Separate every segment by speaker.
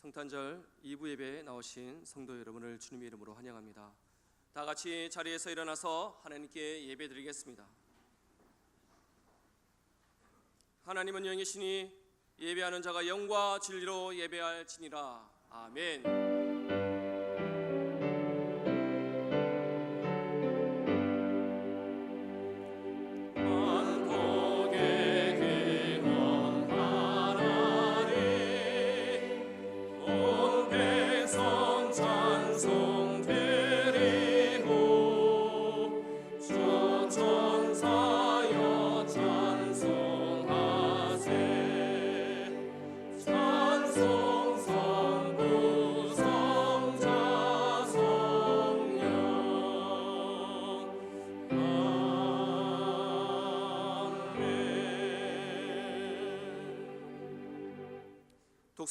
Speaker 1: 성탄절 2부 예배에 나오신 성도 여러분을 주님의 이름으로 환영합니다. 다 같이 자리에서 일어나서 하나님께 예배드리겠습니다. 하나님은 영이시니 예배하는 자가 영과 진리로 예배할지니라. 아멘.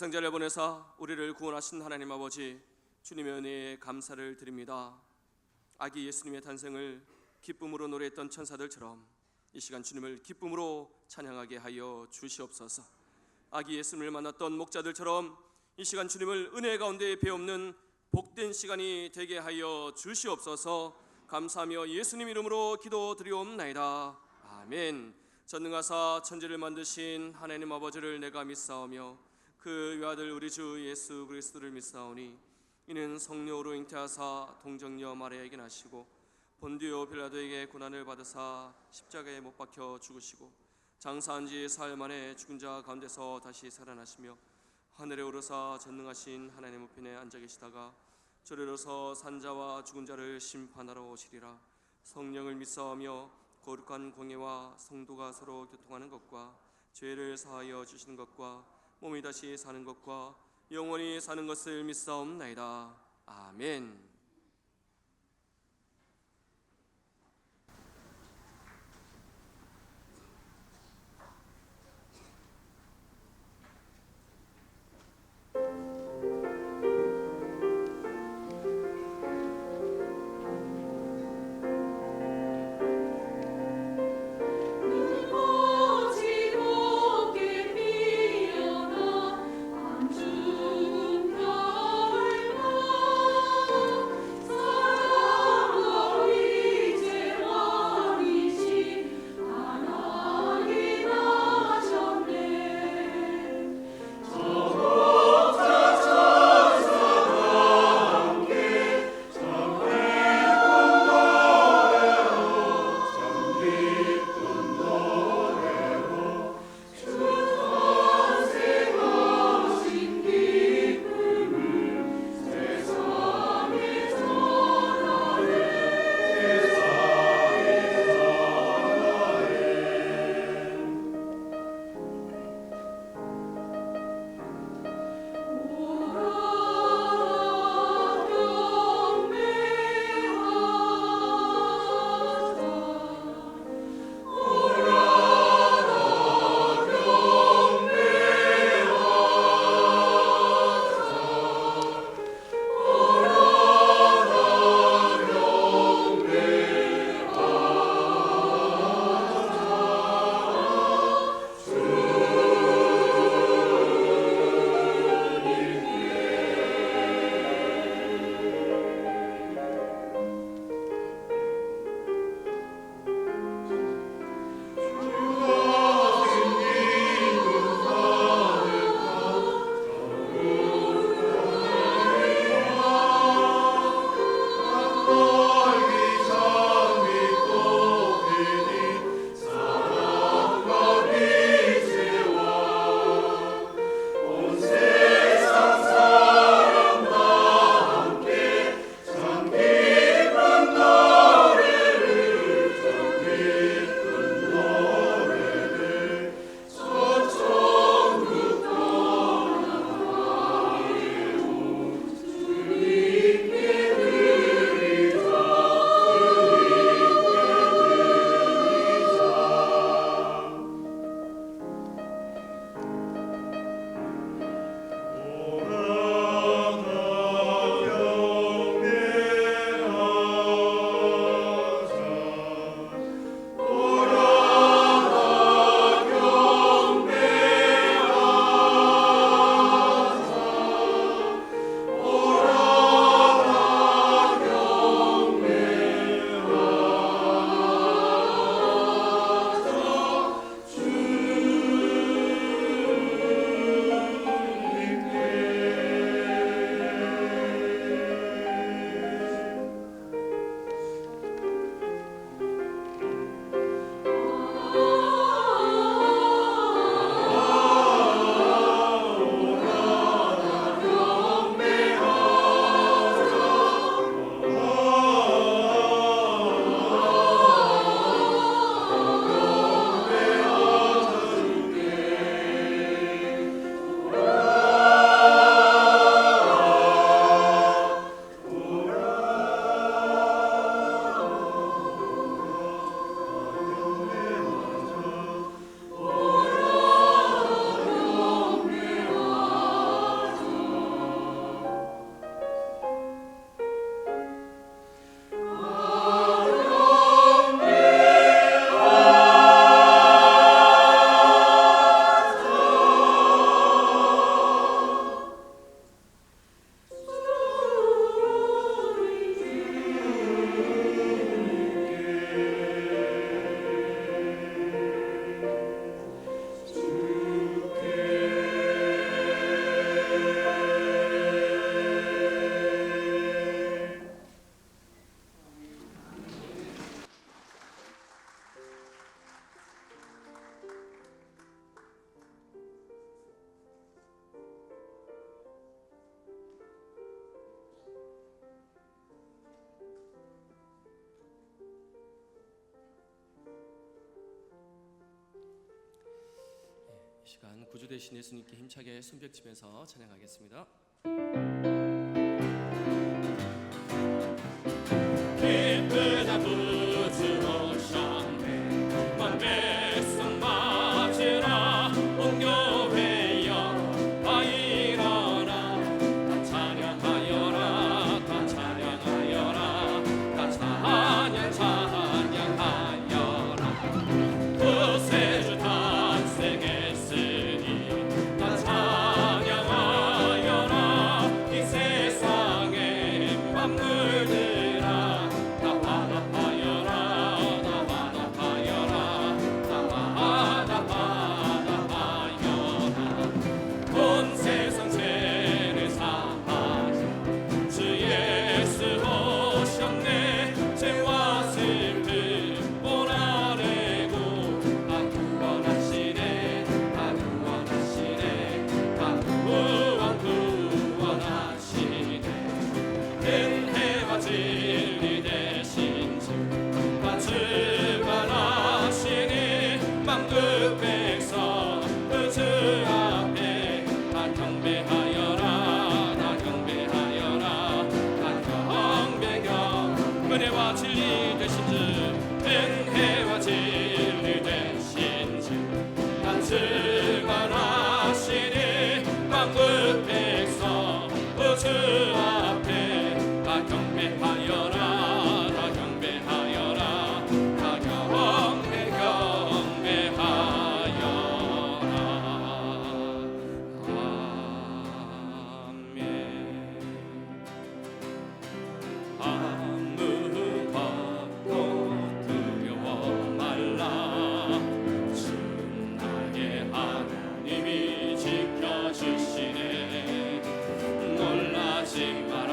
Speaker 1: 독생자를 보내사 우리를 구원하신 하나님 아버지, 주님의 은혜에 감사를 드립니다. 아기 예수님의 탄생을 기쁨으로 노래했던 천사들처럼 이 시간 주님을 기쁨으로 찬양하게 하여 주시옵소서. 아기 예수님을 만났던 목자들처럼 이 시간 주님을 은혜 가운데 배움는 복된 시간이 되게 하여 주시옵소서. 감사하며 예수님 이름으로 기도드리옵나이다. 아멘. 전능하사 천지를 만드신 하나님 아버지를 내가 믿사오며 그 외아들 우리 주 예수 그리스도를 믿사오니 이는 성령으로 잉태하사 동정녀 마리아에게 나시고 본디오 빌라도에게 고난을 받으사 십자가에 못 박혀 죽으시고 장사한 지 사흘 만에 죽은 자 가운데서 다시 살아나시며 하늘에 오르사 전능하신 하나님 우편에 앉아 계시다가 저리로서 산자와 죽은 자를 심판하러 오시리라. 성령을 믿사오며 거룩한 공예와 성도가 서로 교통하는 것과 죄를 사하여 주시는 것과 몸이 다시 사는 것과 영원히 사는 것을 믿사옵나이다. 아멘.
Speaker 2: 오
Speaker 1: 시간 구주 되신 예수님께 힘차게 손뼉치면서 찬양하겠습니다.
Speaker 2: 기쁘다 구주 오셨네 만 백성 맞으라 온 교회여 다 일어나 다 찬양하여라 다 찬양하여라 다 찬양하여라 구세주 탄생했으니 다 찬양하여라 이 세상의 만물들아 다 화답하여라 다 화답하여라 다 화답하여라 온 세상 죄를 사하신 주 예수 오셨네 죄와 슬픔 몰아내고 다 구원하시네 다 구원하시네 다 구원하시네 은혜와 진리 되신 주가 주관하시니 만국 백성 그 주 앞에 다 경배하여라 다 경배하여라 다 경배경 은혜와 진리 되신 주 은혜와 진리 되신 주가 주관하시니 만국 백성 그 주 앞에 다 경배하여라 다 경배하여라 다 경배하여라 아멘. 아무것도 두려워 말라 주 나의 하나님이 지켜주시네 놀라지 마라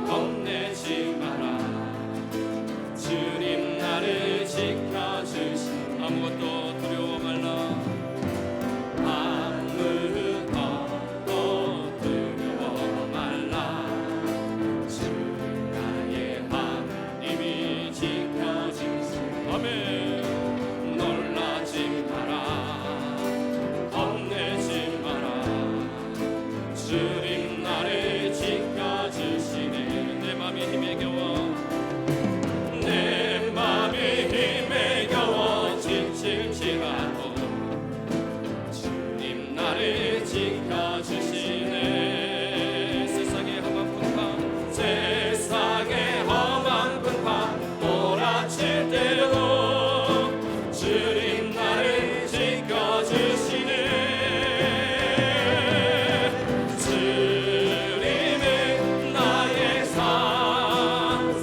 Speaker 2: 겁내지 마라 주님 나를 지켜주시 아무것도 두려워 말라 아무것도 두려워 말라 주 나의 하나님이 지켜주시 아멘 놀라지 마라 겁내지 마라 주님 나를 지켜주시네 내 맘이 힘에 겨워 내 맘이 힘에 겨워 지칠지라도 주님 나를 지켜주시네 세상의 험한 풍파 세상의 험한 풍파 몰아칠 때도 주님 나를 지켜주시네 주님은 나의 삶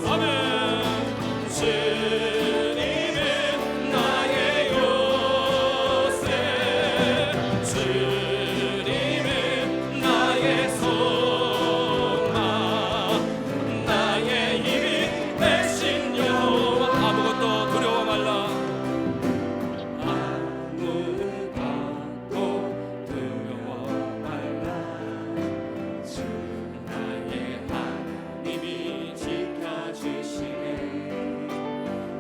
Speaker 2: 아멘 주님은 나의 요새 주님은 나의 소망 나의 힘이 되신 여호와 아무것도 두려워 말라 아무것도 두려워 말라 주 나의 하나님이 지켜주시네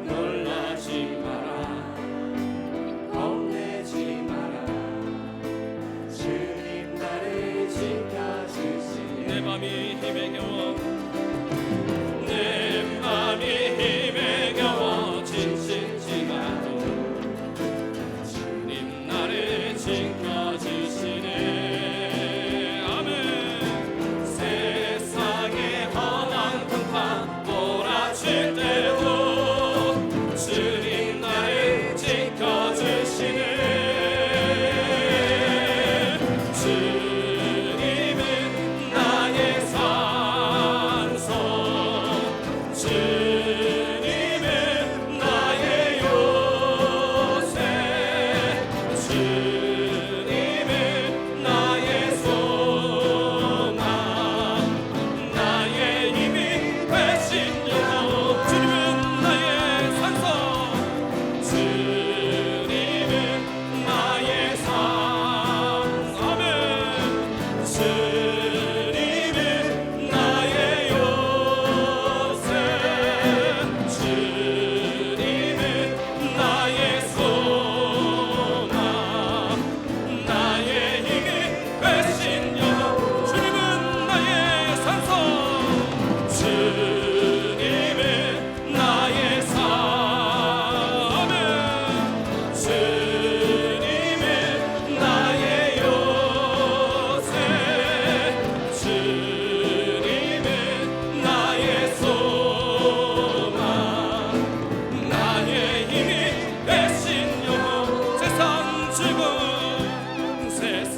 Speaker 2: 놀라지 마라 겁내지 마라 주님 나를 지켜주시네 내 맘이 힘에 겨워 내 맘이 힘에 겨워 지칠지라도 주님 나를 지켜주시네 아멘 세상의 험한 풍파 몰아칠 때도 주님 나를 지켜주시네 주님은 나의 삶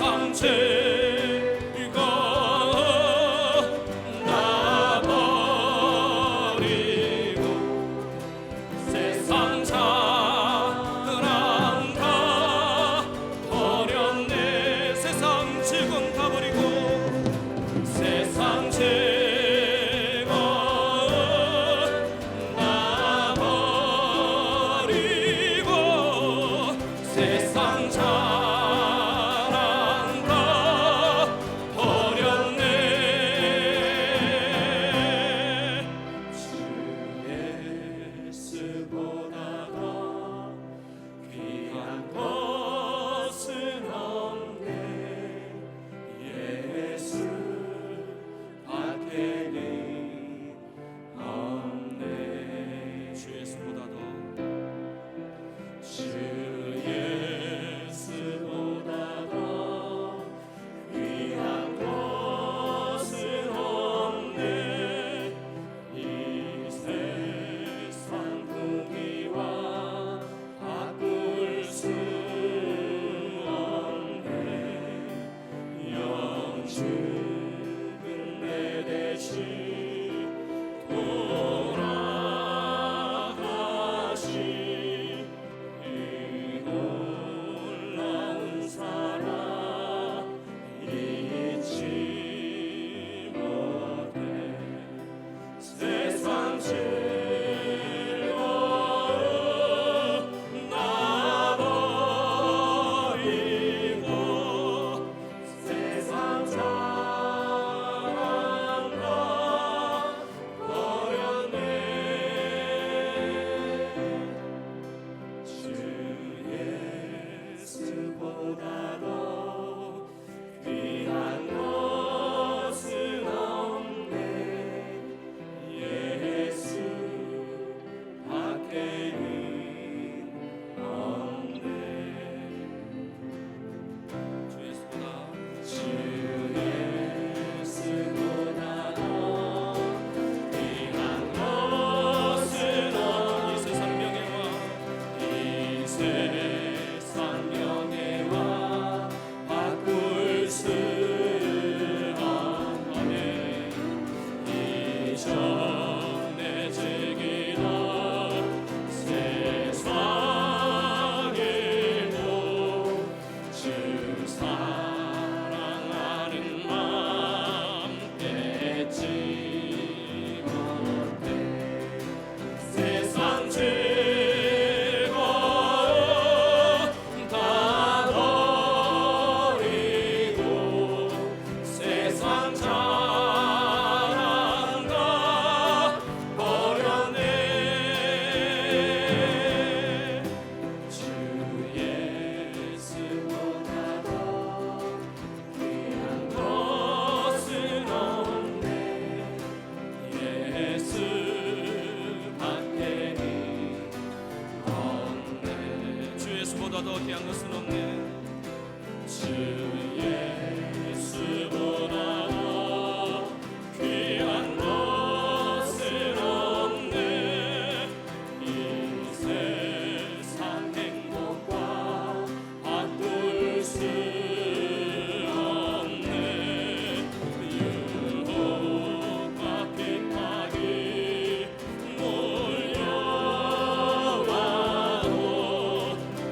Speaker 2: 세상 즐거워 놔버리고 세상 자랑 다 버렸네. 세상 즐거움 다 버리고 세상 즐거움 놔버리고 세상 자랑 다 버렸네. 주 예수보다 더 귀한 것은 없네. 예수 밖에는 없네. 주 예수보다 더 주 예수보다 더 귀한 것은 없네. 이 세상 풍기와 바꿀 수 없네. 영죽은 내 대신 돌아가신 이 놀라운 사랑 잊지 못해. 세상 즐거움 놔버리고 세상 자랑 다 버렸네. 주 예수보다 더 귀한 것은 없네. 예수 밖에는 없네. 주 예수보다 더 귀한 것은 없네. 이 세상 명예와 이 세상 명예와 바꿀 수 없네. 이전에 즐기던 세상의 복 주 사랑하는 마음 뺏지 못해. 세상 즐거움 다 버리고 세상 자랑 다 버렸네. 주 예수보다 더 귀한 것은 없네. 예수 밖에는 없네. 주 예수보다 더 귀한 것은 없네. 주 예수보다 더 귀한 것은 없네. 이 세상 행복과 바꿀 수 없네. 유혹과 핍박이 몰려와도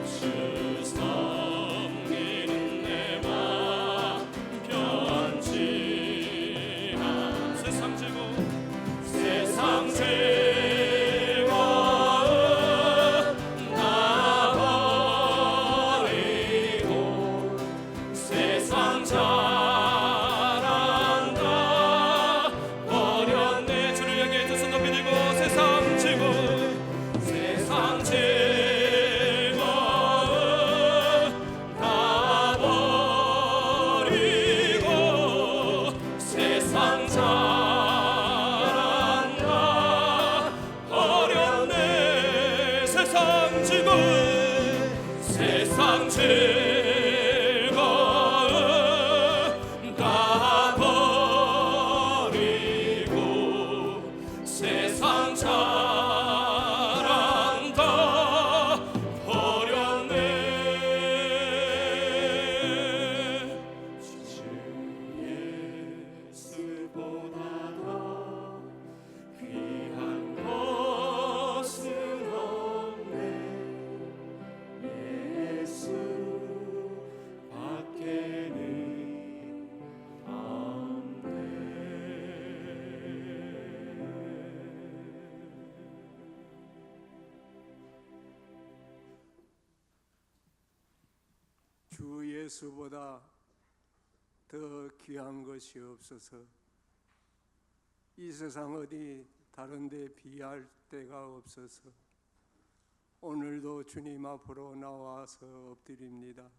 Speaker 2: 주 사랑
Speaker 3: 예수보다 더 귀한 것이 없어서 이 세상 어디 다른 데 비할 데가 없어서 오늘도 주님 앞으로 나와서 엎드립니다.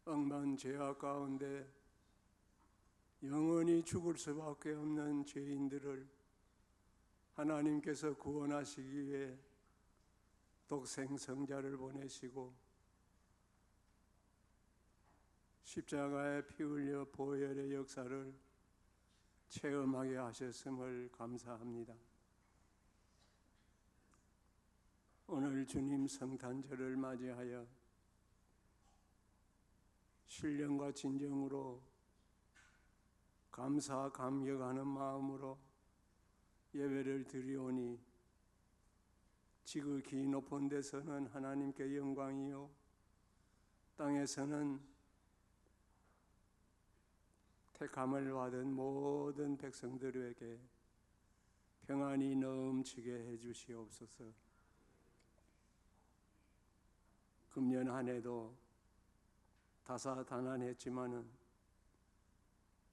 Speaker 3: 억만 죄악 가운데 영원히 죽을 수밖에 없는 죄인들을 하나님께서 구원하시기 위해 독생 성자를 보내시고 십자가에 피 흘려 보혈의 역사를 체험하게 하셨음을 감사합니다. 오늘 주님 성탄절을 맞이하여 신령과 진정으로 감사 감격하는 마음으로 예배를 드리오니 지극히 높은 데서는 하나님께 영광이요 땅에서는 택함을 받은 모든 백성들에게 평안이 넘치게 해주시옵소서. 금년 한 해도 다사다난했지만은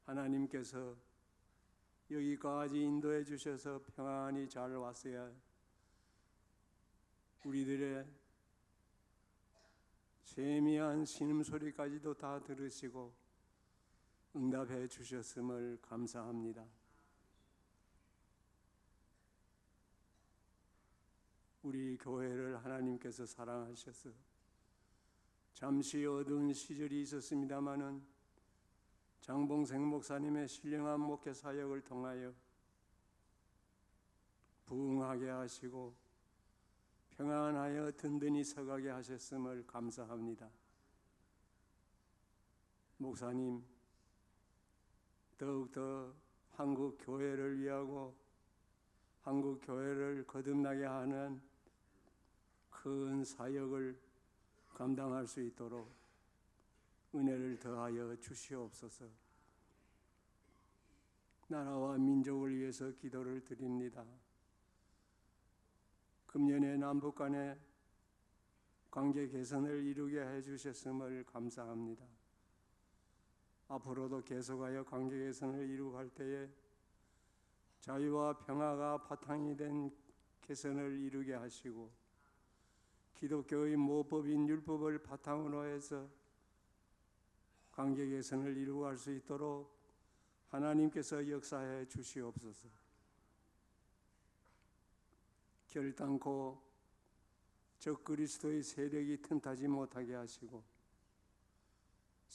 Speaker 3: 하나님께서 여기까지 인도해 주셔서 평안히 잘 왔어야 우리들의 세미한 신음소리까지도 다 들으시고 응답해 주셨음을 감사합니다. 우리 교회를 하나님께서 사랑하셔서 잠시 어두운 시절이 있었습니다마는 장봉생 목사님의 신령한 목회 사역을 통하여 부흥하게 하시고 평안하여 든든히 서가게 하셨음을 감사합니다. 목사님, 더욱더 한국 교회를 위하고 한국 교회를 거듭나게 하는 큰 사역을 감당할 수 있도록 은혜를 더하여 주시옵소서. 나라와 민족을 위해서 기도를 드립니다. 금년에 남북 간의 관계 개선을 이루게 해주셨음을 감사합니다. 앞으로도 계속하여 관계 개선을 이루갈 때에 자유와 평화가 바탕이 된 개선을 이루게 하시고 기독교의 모법인 율법을 바탕으로 해서 관계 개선을 이루갈 수 있도록 하나님께서 역사해 주시옵소서. 결단코 적그리스도의 세력이 틈타지 못하게 하시고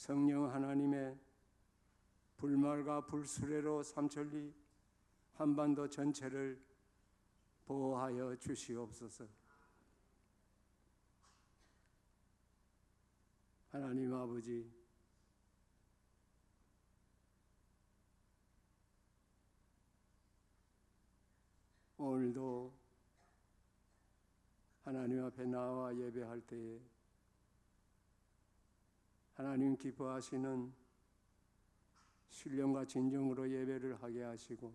Speaker 3: 성령 하나님의 불말과 불수레로 삼천리 한반도 전체를 보호하여 주시옵소서. 하나님 아버지, 오늘도 하나님 앞에 나와 예배할 때에 하나님 기뻐하시는 신령과 진정으로 예배를 하게 하시고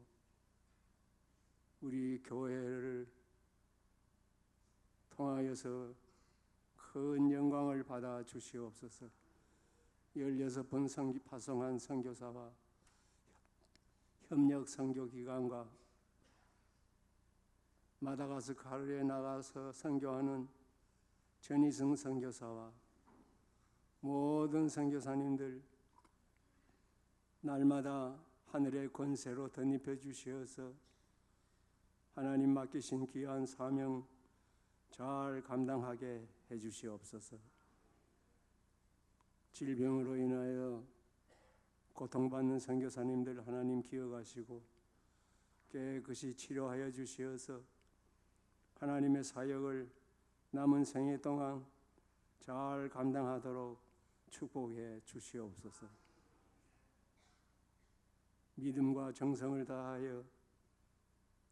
Speaker 3: 우리 교회를 통하여서 큰 영광을 받아 주시옵소서. 16번 파송한 선교사와 협력 선교기관과 마다가스카르에 나가서 선교하는 전희승 선교사와 모든 선교사님들 날마다 하늘의 권세로 덧입혀 주시어서 하나님 맡기신 귀한 사명 잘 감당하게 해 주시옵소서. 질병으로 인하여 고통받는 선교사님들 하나님 기억하시고 깨끗이 치료하여 주시어서 하나님의 사역을 남은 생애 동안 잘 감당하도록 축복해 주시옵소서. 믿음과 정성을 다하여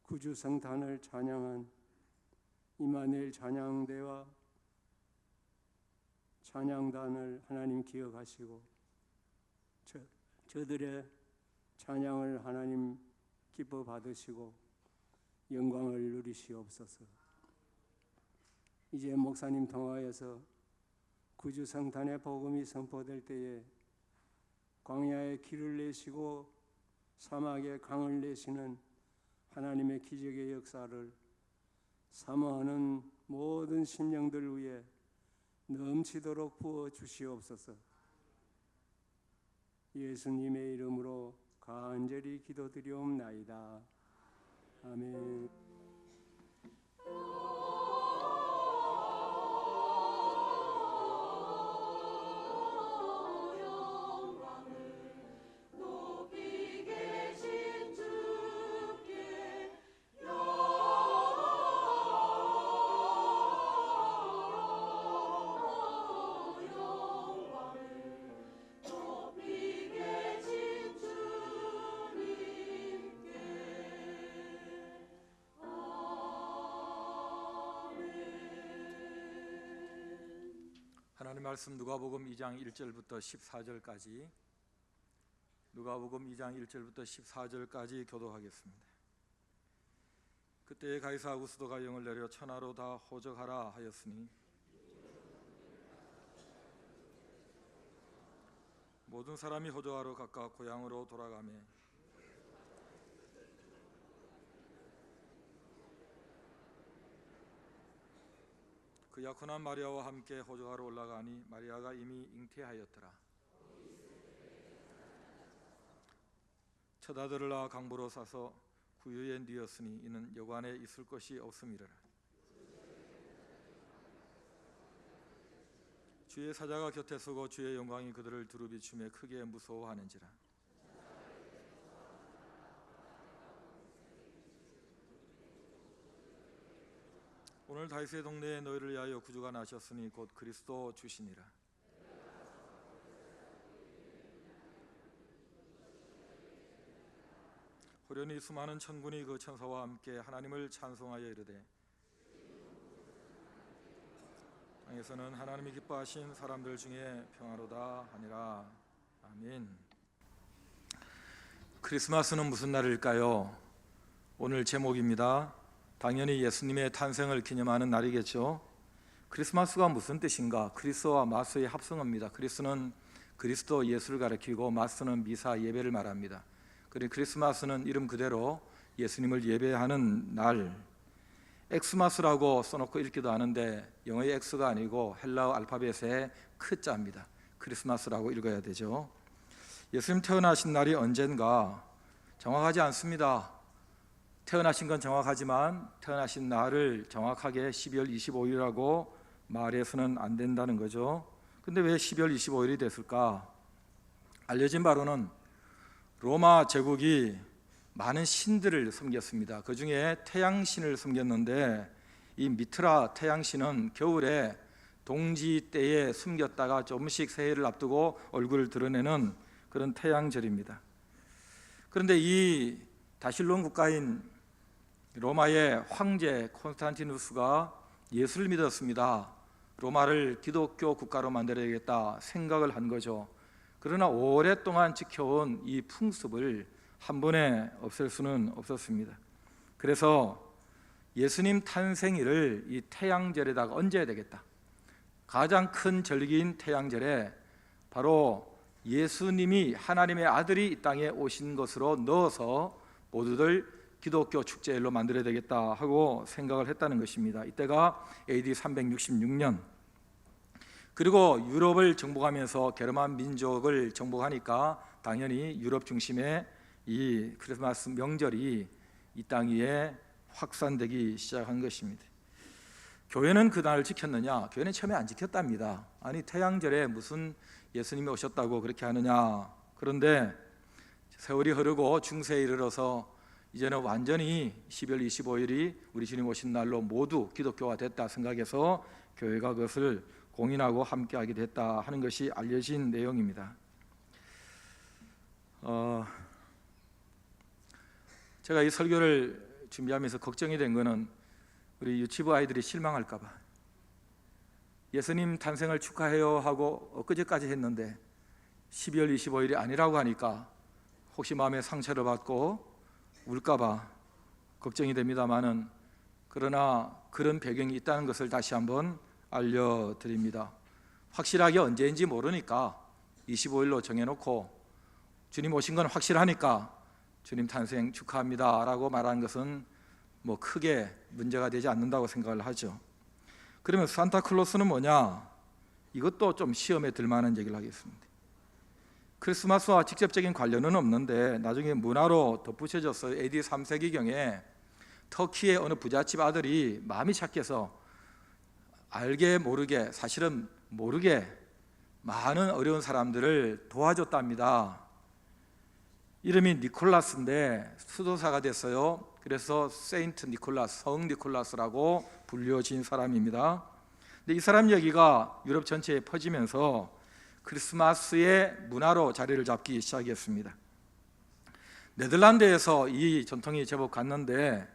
Speaker 3: 구주 성탄을 찬양한 이마누엘 찬양대와 찬양단을 하나님 기억하시고 저들의 찬양을 하나님 기뻐 받으시고 영광을 누리시옵소서. 이제 목사님 통하여서 구주 성탄의 복음이 선포될 때에 광야에 길을 내시고 사막에 강을 내시는 하나님의 기적의 역사를 사모하는 모든 심령들 위해 넘치도록 부어 주시옵소서. 예수님의 이름으로 간절히 기도드리옵나이다. 아멘.
Speaker 4: 하나님 말씀 누가복음 2장 1절부터 14절까지 누가복음 2장 1절부터 14절까지 교도하겠습니다. 그때에 가이사 아구스도가 영을 내려 천하로 다 호적하라 하였으니 모든 사람이 호적하러 각각 고향으로 돌아가매 그 약혼한 마리아와 함께 호적하러 올라가니 마리아가 이미 잉태하였더라. 첫 아들을 낳아 강보로 싸서 구유에 뉘었으니 이는 여관에 있을 것이 없음이라. 주의 사자가 곁에 서고 주의 영광이 그들을 두루 비추며 크게 무서워하는지라. 오늘 다윗의 동네에 너희를 위하여 구주가 나셨으니 곧 그리스도 주시니라. 호련히 수많은 천군이 그 천사와 함께 하나님을 찬송하여 이르되 땅에서는 하나님이 기뻐하신 사람들 중에 평화로다 하니라. 아멘. 크리스마스는 무슨 날일까요? 오늘 제목입니다. 당연히 예수님의 탄생을 기념하는 날이겠죠. 크리스마스가 무슨 뜻인가? 크리스와 마스의 합성어입니다. 크리스는 그리스도 예수를 가리키고 마스는 미사 예배를 말합니다. 그리고 크리스마스는 이름 그대로 예수님을 예배하는 날. 엑스마스라고 써놓고 읽기도 하는데 영어의 X가 아니고 헬라어 알파벳의 크자입니다. 크리스마스라고 읽어야 되죠. 예수님 태어나신 날이 언젠가 정확하지 않습니다. 태어나신 건 정확하지만 태어나신 날을 정확하게 12월 25일이라고 말해서는 안 된다는 거죠. 근데 왜 12월 25일이 됐을까? 알려진 바로는 로마 제국이 많은 신들을 섬겼습니다. 그 중에 태양신을 섬겼는데 이 미트라 태양신은 겨울에 동지 때에 숨겼다가 조금씩 새해를 앞두고 얼굴을 드러내는 그런 태양절입니다. 그런데 이 다실론 국가인 로마의 황제 콘스탄티누스가 예수를 믿었습니다. 로마를 기독교 국가로 만들어야겠다 생각을 한 거죠. 그러나 오랫동안 지켜온 이 풍습을 한 번에 없앨 수는 없었습니다. 그래서 예수님 탄생일을 이 태양절에다가 얹어야 되겠다. 가장 큰 절기인 태양절에 바로 예수님이 하나님의 아들이 이 땅에 오신 것으로 넣어서 모두들 기독교 축제일로 만들어야 되겠다 하고 생각을 했다는 것입니다. 이때가 AD 366년. 그리고 유럽을 정복하면서 게르만 민족을 정복하니까 당연히 유럽 중심의 이 크리스마스 명절이 이 땅 위에 확산되기 시작한 것입니다. 교회는 그 날을 지켰느냐? 교회는 처음에 안 지켰답니다. 아니 태양절에 무슨 예수님이 오셨다고 그렇게 하느냐? 그런데 세월이 흐르고 중세에 이르러서 이제는 완전히 12월 25일이 우리 주님 오신 날로 모두 기독교가 됐다 생각해서 교회가 그것을 공인하고 함께하게 됐다 하는 것이 알려진 내용입니다. 제가 이 설교를 준비하면서 걱정이 된 것은 우리 유치부 아이들이 실망할까 봐. 예수님 탄생을 축하해요 하고 엊그제까지 했는데 12월 25일이 아니라고 하니까 혹시 마음에 상처를 받고 울까 봐 걱정이 됩니다마는 그러나 그런 배경이 있다는 것을 다시 한번 알려드립니다. 확실하게 언제인지 모르니까 25일로 정해놓고 주님 오신 건 확실하니까 주님 탄생 축하합니다 라고 말하는 것은 뭐 크게 문제가 되지 않는다고 생각을 하죠. 그러면 산타클로스는 뭐냐? 이것도 좀 시험에 들만한 얘기를 하겠습니다. 크리스마스와 직접적인 관련은 없는데 나중에 문화로 덧붙여져서 AD 3세기경에 터키의 어느 부잣집 아들이 마음이 착해서 알게 모르게, 사실은 모르게 많은 어려운 사람들을 도와줬답니다. 이름이 니콜라스인데 수도사가 됐어요. 그래서 세인트 니콜라스, 성 니콜라스라고 불려진 사람입니다. 근데 이 사람 얘기가 유럽 전체에 퍼지면서 크리스마스의 문화로 자리를 잡기 시작했습니다. 네덜란드에서 이 전통이 제법 갔는데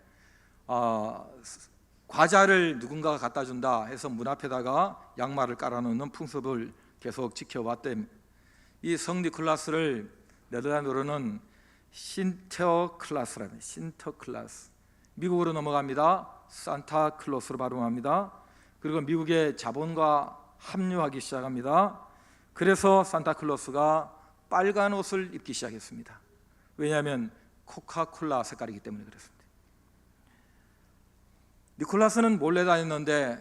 Speaker 4: 과자를 누군가가 갖다 준다 해서 문 앞에다가 양말을 깔아놓는 풍습을 계속 지켜왔대. 이 성 니콜라스를 네덜란드어로는 신터클라스라는, 신터클라스. 미국으로 넘어갑니다. 산타클로스로 발음합니다. 그리고 미국의 자본과 합류하기 시작합니다. 그래서 산타클로스가 빨간 옷을 입기 시작했습니다. 왜냐하면 코카콜라 색깔이기 때문에 그렇습니다. 니콜라스는 몰래 다녔는데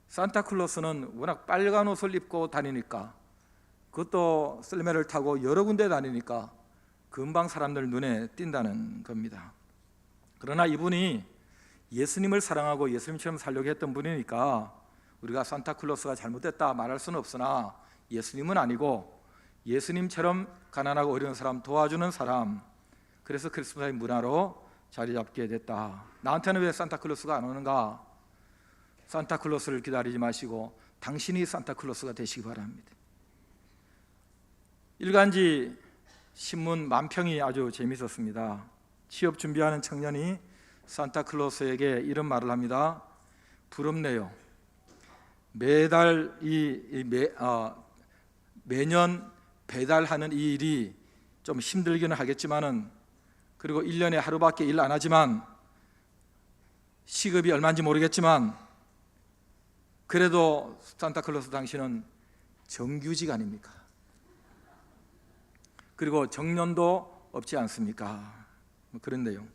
Speaker 4: 산타클로스는 워낙 빨간 옷을 입고 다니니까, 그것도 썰매를 타고 여러 군데 다니니까 금방 사람들 눈에 띈다는 겁니다. 그러나 이분이 예수님을 사랑하고 예수님처럼 살려고 했던 분이니까 우리가 산타클로스가 잘못됐다 말할 수는 없으나 예수님은 아니고 예수님처럼 가난하고 어려운 사람 도와주는 사람, 그래서 크리스마스의 문화로 자리 잡게 됐다. 나한테는 왜 산타클로스가 안 오는가? 산타클로스를 기다리지 마시고 당신이 산타클로스가 되시기 바랍니다. 일간지 신문 만평이 아주 재밌었습니다. 취업 준비하는 청년이 산타클로스에게 이런 말을 합니다. 부럽네요. 매달 매년 배달하는 이 일이 좀 힘들기는 하겠지만은, 그리고 1년에 하루밖에 일 안 하지만 시급이 얼마인지 모르겠지만 그래도 산타클로스 당신은 정규직 아닙니까? 그리고 정년도 없지 않습니까? 뭐 그런 내용.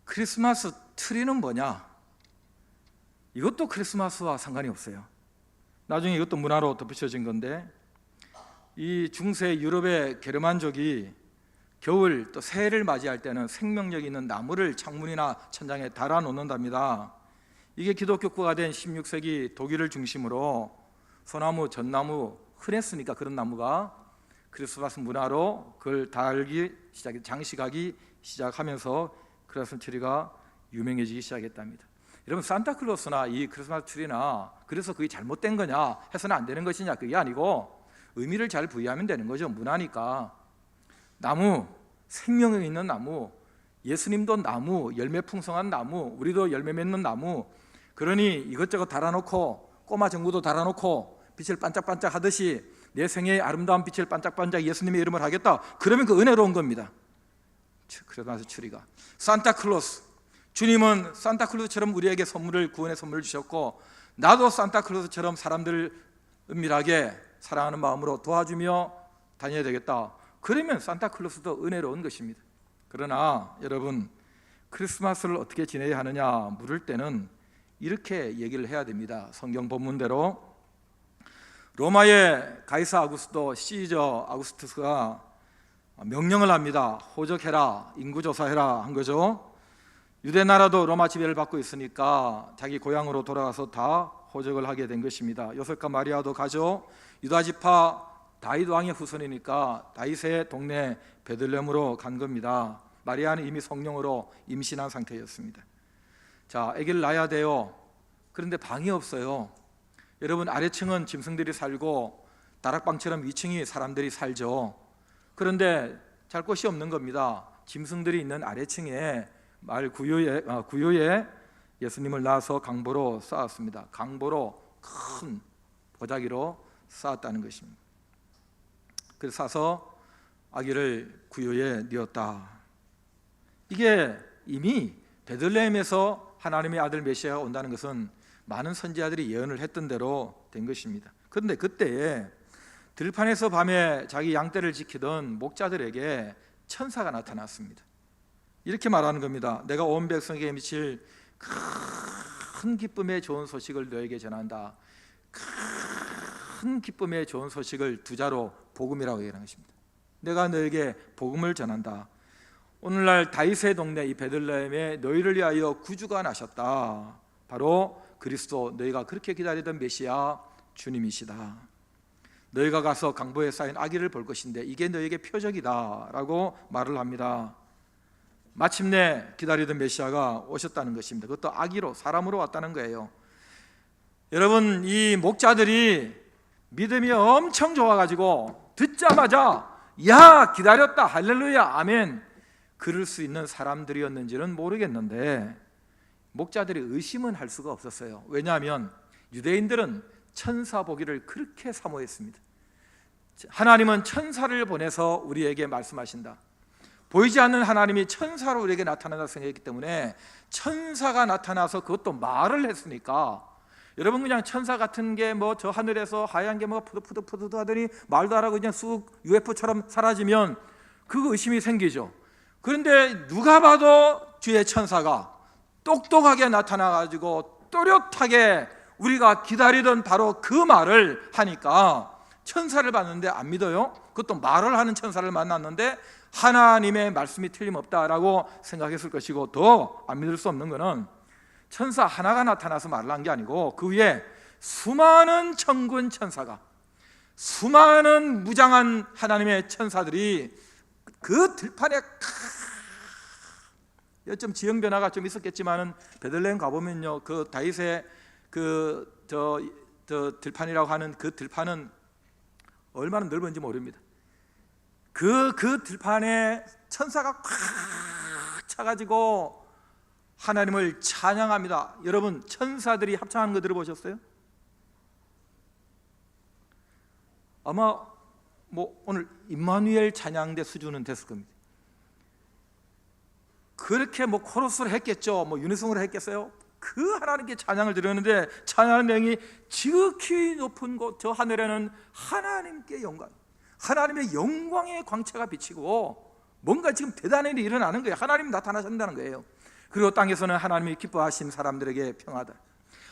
Speaker 4: 크리스마스 트리는 뭐냐? 이것도 크리스마스와 상관이 없어요. 나중에 이것도 문화로 덧붙여진 건데, 이 중세 유럽의 게르만족이 겨울 또 새해를 맞이할 때는 생명력 있는 나무를 창문이나 천장에 달아 놓는답니다. 이게 기독교가 된 16세기 독일을 중심으로 소나무, 전나무 흔했으니까 그런 나무가 크리스마스 문화로 그걸 달기 장식하기 시작하면서 크리스마스 트리가 유명해지기 시작했답니다. 여러분, 산타클로스나 이 크리스마스 트리나 그래서 그게 잘못된 거냐, 해서는 안 되는 것이냐, 그게 아니고 의미를 잘 부여하면 되는 거죠. 문화니까. 나무, 생명력 있는 나무, 예수님도 나무, 열매 풍성한 나무, 우리도 열매 맺는 나무. 그러니 이것저것 달아놓고, 꼬마 전구도 달아놓고 빛을 반짝반짝 하듯이 내 생애의 아름다운 빛을 반짝반짝 예수님의 이름을 하겠다. 그러면 그 은혜로운 겁니다. 크리스마스 트리가. 산타클로스, 주님은 산타클로스처럼 우리에게 선물을, 구원의 선물을 주셨고, 나도 산타클로스처럼 사람들을 은밀하게 사랑하는 마음으로 도와주며 다녀야 되겠다. 그러면 산타클로스도 은혜로운 것입니다. 그러나 여러분, 크리스마스를 어떻게 지내야 하느냐 물을 때는 이렇게 얘기를 해야 됩니다. 성경 본문대로 로마의 가이사 아구스토 시저 아구스투스가 명령을 합니다. 호적해라, 인구조사해라 한 거죠. 유대 나라도 로마 지배를 받고 있으니까 자기 고향으로 돌아가서 다 호적을 하게 된 것입니다. 요셉과 마리아도 가죠. 유다 지파 다윗 왕의 후손이니까 다윗의 동네 베들레헴으로 간 겁니다. 마리아는 이미 성령으로 임신한 상태였습니다. 자, 아기를 낳아야 돼요. 그런데 방이 없어요. 여러분, 아래층은 짐승들이 살고 다락방처럼 위층이 사람들이 살죠. 그런데 잘 곳이 없는 겁니다. 짐승들이 있는 아래층에 마을 구유에 예수님을 낳아서 강보로 쌓았습니다. 강보로 큰 보자기로 쌓았다는 것입니다. 그래서 사서 아기를 구유에 뉘었다. 이게 이미 베들레헴에서 하나님의 아들 메시아가 온다는 것은 많은 선지자들이 예언을 했던 대로 된 것입니다. 그런데 그때에 들판에서 밤에 자기 양떼를 지키던 목자들에게 천사가 나타났습니다. 이렇게 말하는 겁니다. 내가 온 백성에게 미칠 큰 기쁨의 좋은 소식을 너에게 전한다. 큰 기쁨의 좋은 소식을 두 자로 복음이라고 얘기하는 것입니다. 내가 너에게 복음을 전한다. 오늘날 다윗의 동네 이 베들레헴에 너희를 위하여 구주가 나셨다. 바로 그리스도, 너희가 그렇게 기다리던 메시아 주님이시다. 너희가 가서 강보에 쌓인 아기를 볼 것인데 이게 너에게 표적이다 라고 말을 합니다. 마침내 기다리던 메시아가 오셨다는 것입니다. 그것도 아기로, 사람으로 왔다는 거예요. 여러분, 이 목자들이 믿음이 엄청 좋아가지고 듣자마자 야, 기다렸다, 할렐루야, 아멘, 그럴 수 있는 사람들이었는지는 모르겠는데 목자들이 의심은 할 수가 없었어요. 왜냐하면 유대인들은 천사 보기를 그렇게 사모했습니다. 하나님은 천사를 보내서 우리에게 말씀하신다. 보이지 않는 하나님이 천사로 우리에게 나타난다고 생각했기 때문에 천사가 나타나서 그것도 말을 했으니까, 여러분 그냥 천사 같은 게 뭐 저 하늘에서 하얀 게 뭐가 푸드푸드 하더니 말도 안 하고 그냥 쑥 UFO처럼 사라지면 그 의심이 생기죠. 그런데 누가 봐도 주의 천사가 똑똑하게 나타나가지고 또렷하게 우리가 기다리던 바로 그 말을 하니까 천사를 봤는데 안 믿어요? 그것도 말을 하는 천사를 만났는데 하나님의 말씀이 틀림없다라고 생각했을 것이고, 더 안 믿을 수 없는 것은 천사 하나가 나타나서 말을 한 게 아니고 그 위에 수많은 천군 천사가, 수많은 무장한 하나님의 천사들이 그 들판에 좀 지형 변화가 좀 있었겠지만은 베들레헴 가보면요, 그 다윗의 저 들판이라고 하는 그 들판은 얼마나 넓은지 모릅니다. 그 들판에 천사가 꽉 차가지고 하나님을 찬양합니다. 여러분, 천사들이 합창하는 거 들어보셨어요? 아마 뭐 오늘 임마누엘 찬양대 수준은 됐을 겁니다. 그렇게 뭐 코러스를 했겠죠, 뭐 유니송으로 했겠어요? 그 하나님께 찬양을 드렸는데 찬양하는 내용이 지극히 높은 곳 저 하늘에는 하나님께 영광, 하나님의 영광의 광채가 비치고 뭔가 지금 대단한 일이 일어나는 거예요. 하나님이 나타나신다는 거예요. 그리고 땅에서는 하나님이 기뻐하신 사람들에게 평화다.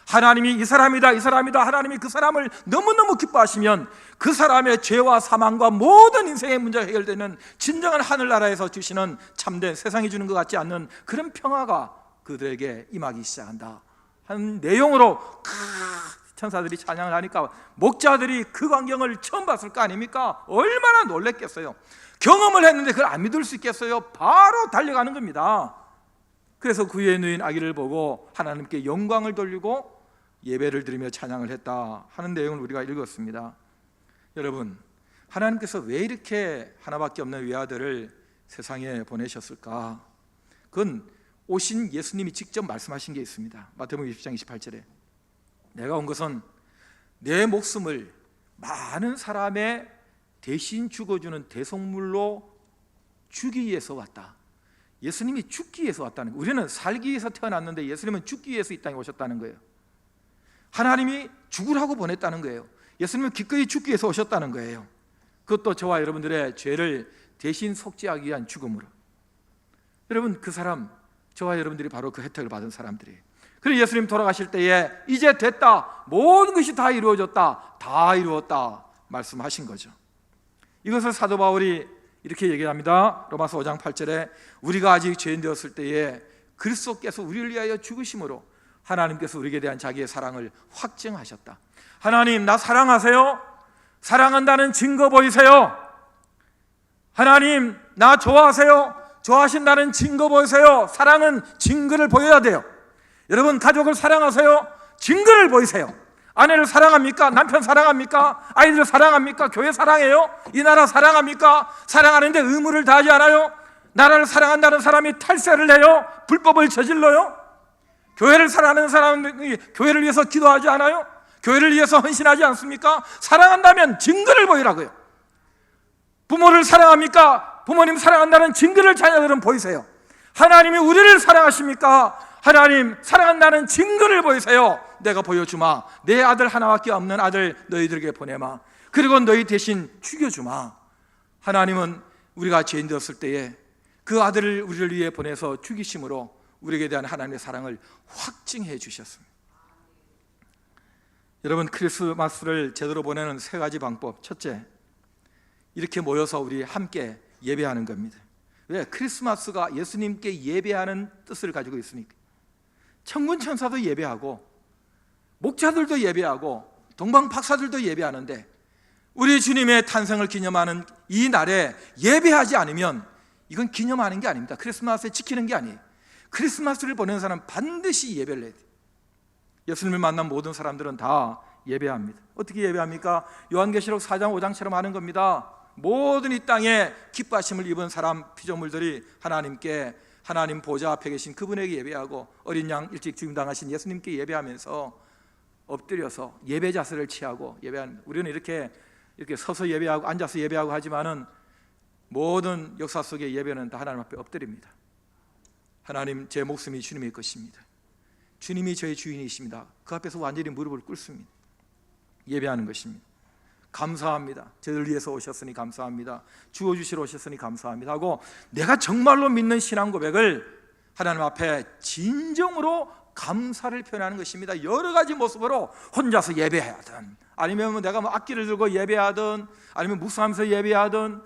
Speaker 4: 하나님이 이 사람이다, 이 사람이다, 하나님이 그 사람을 너무너무 기뻐하시면 그 사람의 죄와 사망과 모든 인생의 문제가 해결되는 진정한 하늘나라에서 주시는 참된, 세상이 주는 것 같지 않는 그런 평화가 그들에게 임하기 시작한다 하는 내용으로 천사들이 찬양을 하니까 목자들이 그 광경을 처음 봤을 거 아닙니까? 얼마나 놀랬겠어요. 경험을 했는데 그걸 안 믿을 수 있겠어요? 바로 달려가는 겁니다. 그래서 그 위에 누인 아기를 보고 하나님께 영광을 돌리고 예배를 드리며 찬양을 했다 하는 내용을 우리가 읽었습니다. 여러분, 하나님께서 왜 이렇게 하나밖에 없는 외아들을 세상에 보내셨을까? 그건 오신 예수님이 직접 말씀하신 게 있습니다. 마태복음 20장 28절에 내가 온 것은 내 목숨을 많은 사람의 대신 죽어주는 대속물로 주기 위해서 왔다. 예수님이 죽기 위해서 왔다는 거예요. 우리는 살기 위해서 태어났는데 예수님은 죽기 위해서 이 땅에 오셨다는 거예요. 하나님이 죽으라고 보냈다는 거예요. 예수님은 기꺼이 죽기 위해서 오셨다는 거예요. 그것도 저와 여러분들의 죄를 대신 속죄하기 위한 죽음으로. 여러분, 그 사람, 저와 여러분들이 바로 그 혜택을 받은 사람들이에요. 그리고 예수님 돌아가실 때에 이제 됐다, 모든 것이 다 이루어졌다, 다 이루었다 말씀하신 거죠. 이것을 사도 바울이 이렇게 얘기합니다. 로마서 5장 8절에 우리가 아직 죄인 되었을 때에 그리스도께서 우리를 위하여 죽으심으로 하나님께서 우리에게 대한 자기의 사랑을 확증하셨다. 하나님, 나 사랑하세요? 사랑한다는 증거 보이세요? 하나님, 나 좋아하세요? 좋아하신다는 증거 보이세요? 사랑은 증거를 보여야 돼요. 여러분, 가족을 사랑하세요? 증거를 보이세요. 아내를 사랑합니까? 남편 사랑합니까? 아이들을 사랑합니까? 교회 사랑해요? 이 나라 사랑합니까? 사랑하는데 의무를 다하지 않아요? 나라를 사랑한다는 사람이 탈세를 해요? 불법을 저질러요? 교회를 사랑하는 사람이 교회를 위해서 기도하지 않아요? 교회를 위해서 헌신하지 않습니까? 사랑한다면 증거를 보이라고요. 부모를 사랑합니까? 부모님 사랑한다는 증거를 자녀들은 보이세요. 하나님이 우리를 사랑하십니까? 하나님 사랑한다는 증거를 보이세요. 내가 보여주마. 내 아들 하나밖에 없는 아들 너희들에게 보내마. 그리고 너희 대신 죽여주마. 하나님은 우리가 죄인 되었을 때에 그 아들을 우리를 위해 보내서 죽이심으로 우리에게 대한 하나님의 사랑을 확증해 주셨습니다. 여러분, 크리스마스를 제대로 보내는 3가지 방법. 첫째, 이렇게 모여서 우리 함께 예배하는 겁니다. 왜? 크리스마스가 예수님께 예배하는 뜻을 가지고 있으니까. 천군 천사도 예배하고 목자들도 예배하고 동방박사들도 예배하는데 우리 주님의 탄생을 기념하는 이 날에 예배하지 않으면 이건 기념하는 게 아닙니다. 크리스마스에 지키는 게 아니에요. 크리스마스를 보내는 사람은 반드시 예배를 해야 돼요. 예수님을 만난 모든 사람들은 다 예배합니다. 어떻게 예배합니까? 요한계시록 4장 5장처럼 하는 겁니다. 모든 이 땅에 기뻐하심을 입은 사람 피조물들이 하나님께, 하나님 보좌 앞에 계신 그분에게 예배하고 어린 양 일찍 죽임당하신 예수님께 예배하면서 엎드려서 예배 자세를 취하고 예배하는. 우리는 이렇게 서서 예배하고 앉아서 예배하고 하지만은 모든 역사 속의 예배는 다 하나님 앞에 엎드립니다. 하나님, 제 목숨이 주님의 것입니다. 주님이 저의 주인이십니다. 그 앞에서 완전히 무릎을 꿇습니다. 예배하는 것입니다. 감사합니다. 저를 위해서 오셨으니 감사합니다. 주어주시러 오셨으니 감사합니다 하고 내가 정말로 믿는 신앙 고백을 하나님 앞에 진정으로 감사를 표현하는 것입니다. 여러 가지 모습으로 혼자서 예배하든 아니면 내가 악기를 들고 예배하든 아니면 묵상하면서 예배하든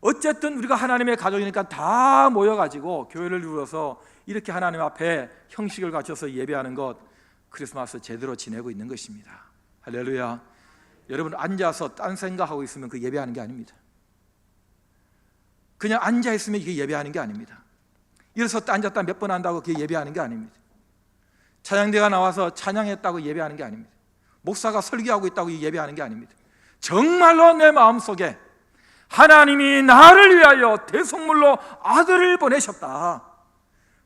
Speaker 4: 어쨌든 우리가 하나님의 가족이니까 다 모여가지고 교회를 이루어서 이렇게 하나님 앞에 형식을 갖춰서 예배하는 것, 크리스마스 제대로 지내고 있는 것입니다. 할렐루야. 여러분, 앉아서 딴 생각하고 있으면 그 예배하는 게 아닙니다. 그냥 앉아있으면 이게 예배하는 게 아닙니다. 일어섰다 앉았다 몇 번 한다고 그게 예배하는 게 아닙니다. 찬양대가 나와서 찬양했다고 예배하는 게 아닙니다. 목사가 설교하고 있다고 예배하는 게 아닙니다. 정말로 내 마음속에 하나님이 나를 위하여 대속물로 아들을 보내셨다.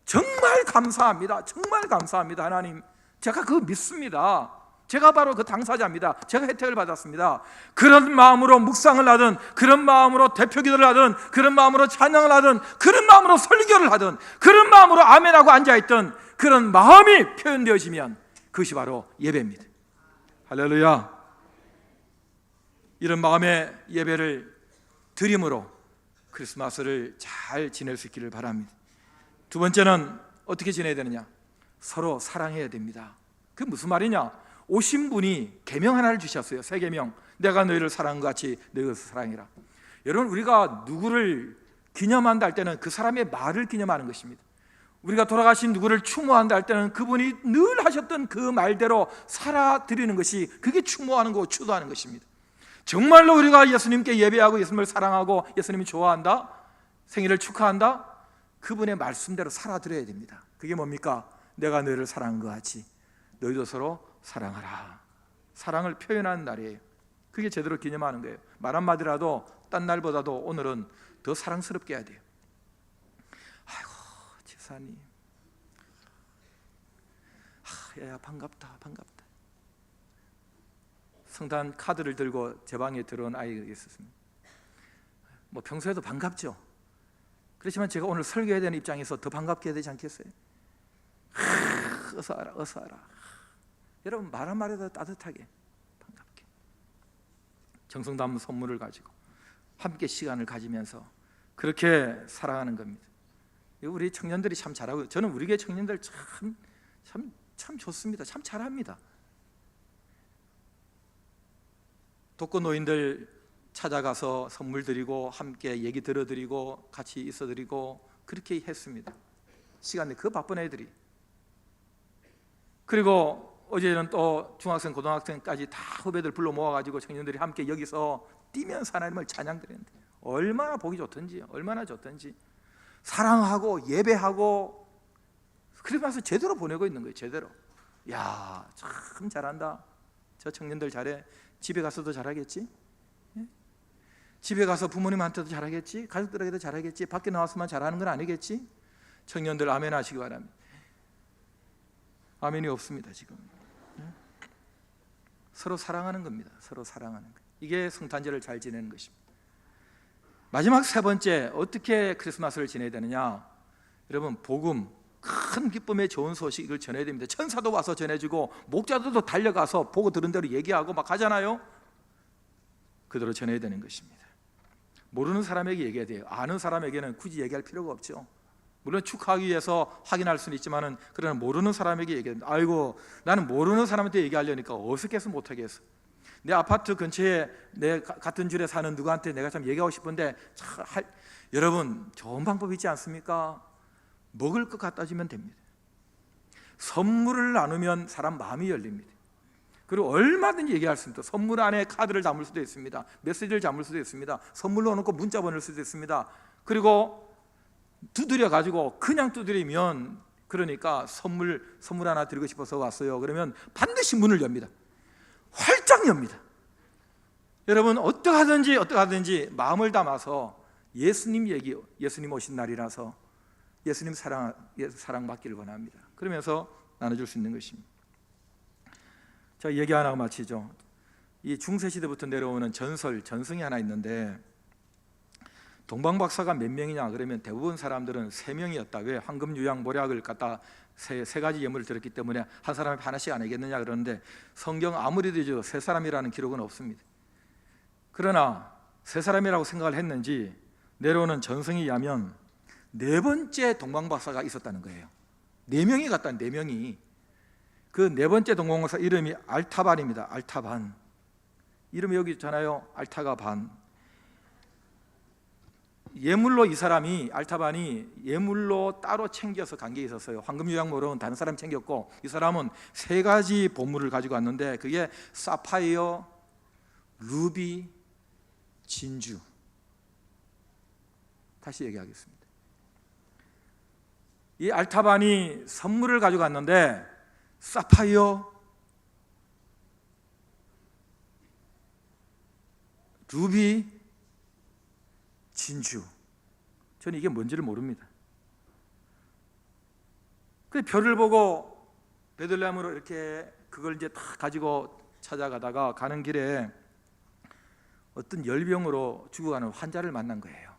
Speaker 4: 정말 감사합니다. 정말 감사합니다. 하나님, 제가 그거 믿습니다. 제가 바로 그 당사자입니다. 제가 혜택을 받았습니다. 그런 마음으로 묵상을 하든, 그런 마음으로 대표기도를 하든, 그런 마음으로 찬양을 하든, 그런 마음으로 설교를 하든, 그런 마음으로 아멘하고 앉아있던 그런 마음이 표현되어지면 그것이 바로 예배입니다. 할렐루야. 이런 마음의 예배를 드림으로 크리스마스를 잘 지낼 수 있기를 바랍니다. 두 번째는 어떻게 지내야 되느냐? 서로 사랑해야 됩니다. 그게 무슨 말이냐? 오신 분이 계명 하나를 주셨어요. 3계명. 내가 너희를 사랑한 것 같이 너희를 사랑해라. 여러분, 우리가 누구를 기념한다 할 때는 그 사람의 말을 기념하는 것입니다. 우리가 돌아가신 누구를 추모한다 할 때는 그분이 늘 하셨던 그 말대로 살아드리는 것이, 그게 추모하는 거고 추도하는 것입니다. 정말로 우리가 예수님께 예배하고 예수님을 사랑하고 예수님이 좋아한다, 생일을 축하한다, 그분의 말씀대로 살아드려야 됩니다. 그게 뭡니까? 내가 너희를 사랑한 것 같이 너희도 서로 사랑하라. 사랑을 표현하는 날이에요. 그게 제대로 기념하는 거예요. 말 한마디라도 딴 날보다도 오늘은 더 사랑스럽게 해야 돼요. 아이고, 집사님, 야, 반갑다. 성탄 카드를 들고 제 방에 들어온 아이가 있었습니다. 뭐 평소에도 반갑죠. 그렇지만 제가 오늘 설교해야 되는 입장에서 더 반갑게 해야 되지 않겠어요? 어서 와라. 여러분, 말 한마디도 따뜻하게 반갑게 정성 담은 선물을 가지고 함께 시간을 가지면서 그렇게 살아가는 겁니다. 우리 청년들이 참 잘하고, 저는 우리 교회 청년들 참 좋습니다. 참 잘합니다. 독거노인들 찾아가서 선물 드리고 함께 얘기 들어드리고 같이 있어드리고 그렇게 했습니다. 시간에 그 바쁜 애들이. 그리고 어제는 또 중학생, 고등학생까지 다 후배들 불러 모아가지고 청년들이 함께 여기서 뛰면서 하나님을 찬양드렸는데 얼마나 보기 좋던지, 얼마나 좋던지. 사랑하고 예배하고 크리스마스 제대로 보내고 있는 거예요. 제대로. 야, 참 잘한다. 저 청년들 잘해. 집에 가서도 잘하겠지? 예? 집에 가서 부모님한테도 잘하겠지? 가족들에게도 잘하겠지? 밖에 나와서만 잘하는 건 아니겠지? 청년들 아멘 하시기 바랍니다. 아멘이 없습니다 지금. 서로 사랑하는 겁니다. 서로 사랑하는 것. 이게 성탄절을 잘 지내는 것입니다. 마지막 3번째, 어떻게 크리스마스를 지내야 되느냐? 여러분, 복음, 큰 큰 기쁨의 좋은 소식을 전해야 됩니다. 천사도 와서 전해주고 목자들도 달려가서 보고 들은 대로 얘기하고 막 하잖아요. 그대로 전해야 되는 것입니다. 모르는 사람에게 얘기해야 돼요. 아는 사람에게는 굳이 얘기할 필요가 없죠. 물론 축하하기 위해서 확인할 수는 있지만은, 그러나 모르는 사람에게 얘기해야 됩니다. 아이고, 나는 모르는 사람한테 얘기하려니까 어색해서 못하겠어. 내 아파트 근처에 내 같은 줄에 사는 누구한테 내가 참 얘기하고 싶은데 여러분, 좋은 방법이 있지 않습니까? 먹을 것 갖다 주면 됩니다. 선물을 나누면 사람 마음이 열립니다. 그리고 얼마든지 얘기할 수 있습니다. 선물 안에 카드를 담을 수도 있습니다. 메시지를 담을 수도 있습니다. 선물로 넣고 문자 보낼 수도 있습니다. 그리고 두드려 가지고 그냥 두드리면, 그러니까 선물 하나 드리고 싶어서 왔어요. 그러면 반드시 문을 엽니다. 활짝 엽니다. 여러분, 어떠하든지 마음을 담아서 예수님 얘기, 예수님 오신 날이라서 예수님 사랑 받기를 원합니다. 그러면서 나눠줄 수 있는 것입니다. 자, 얘기 하나 마치죠. 이 중세시대부터 내려오는 전승이 하나 있는데, 동방박사가 몇 명이냐 그러면 대부분 사람들은 3명이었다. 왜? 황금, 유양, 모략을 갖다 세 가지 예물을 드렸기 때문에 한 사람이 하나씩 안 하겠느냐 그러는데, 성경 아무리 되죠 3사람이라는 기록은 없습니다. 그러나 3사람이라고 생각을 했는지 내려오는 전승에 의하면 4번째 동방박사가 있었다는 거예요. 4명이 갔다. 4명이. 그 4번째 동방박사 이름이 알타반입니다. 알타반. 이름이 여기 있잖아요. 알타가 반. 예물로 이 사람이, 알타반이 예물로 따로 챙겨서 간 게 있었어요. 황금유향모는 다른 사람 챙겼고, 이 사람은 3가지 보물을 가지고 왔는데, 그게 사파이어, 루비, 진주. 다시 얘기하겠습니다. 이 알타반이 선물을 가지고 왔는데, 사파이어, 루비, 진주. 저는 이게 뭔지를 모릅니다. 그 별을 보고 베들레헴으로 이렇게 그걸 이제 다 가지고 찾아가다가 가는 길에 어떤 열병으로 죽어가는 환자를 만난 거예요.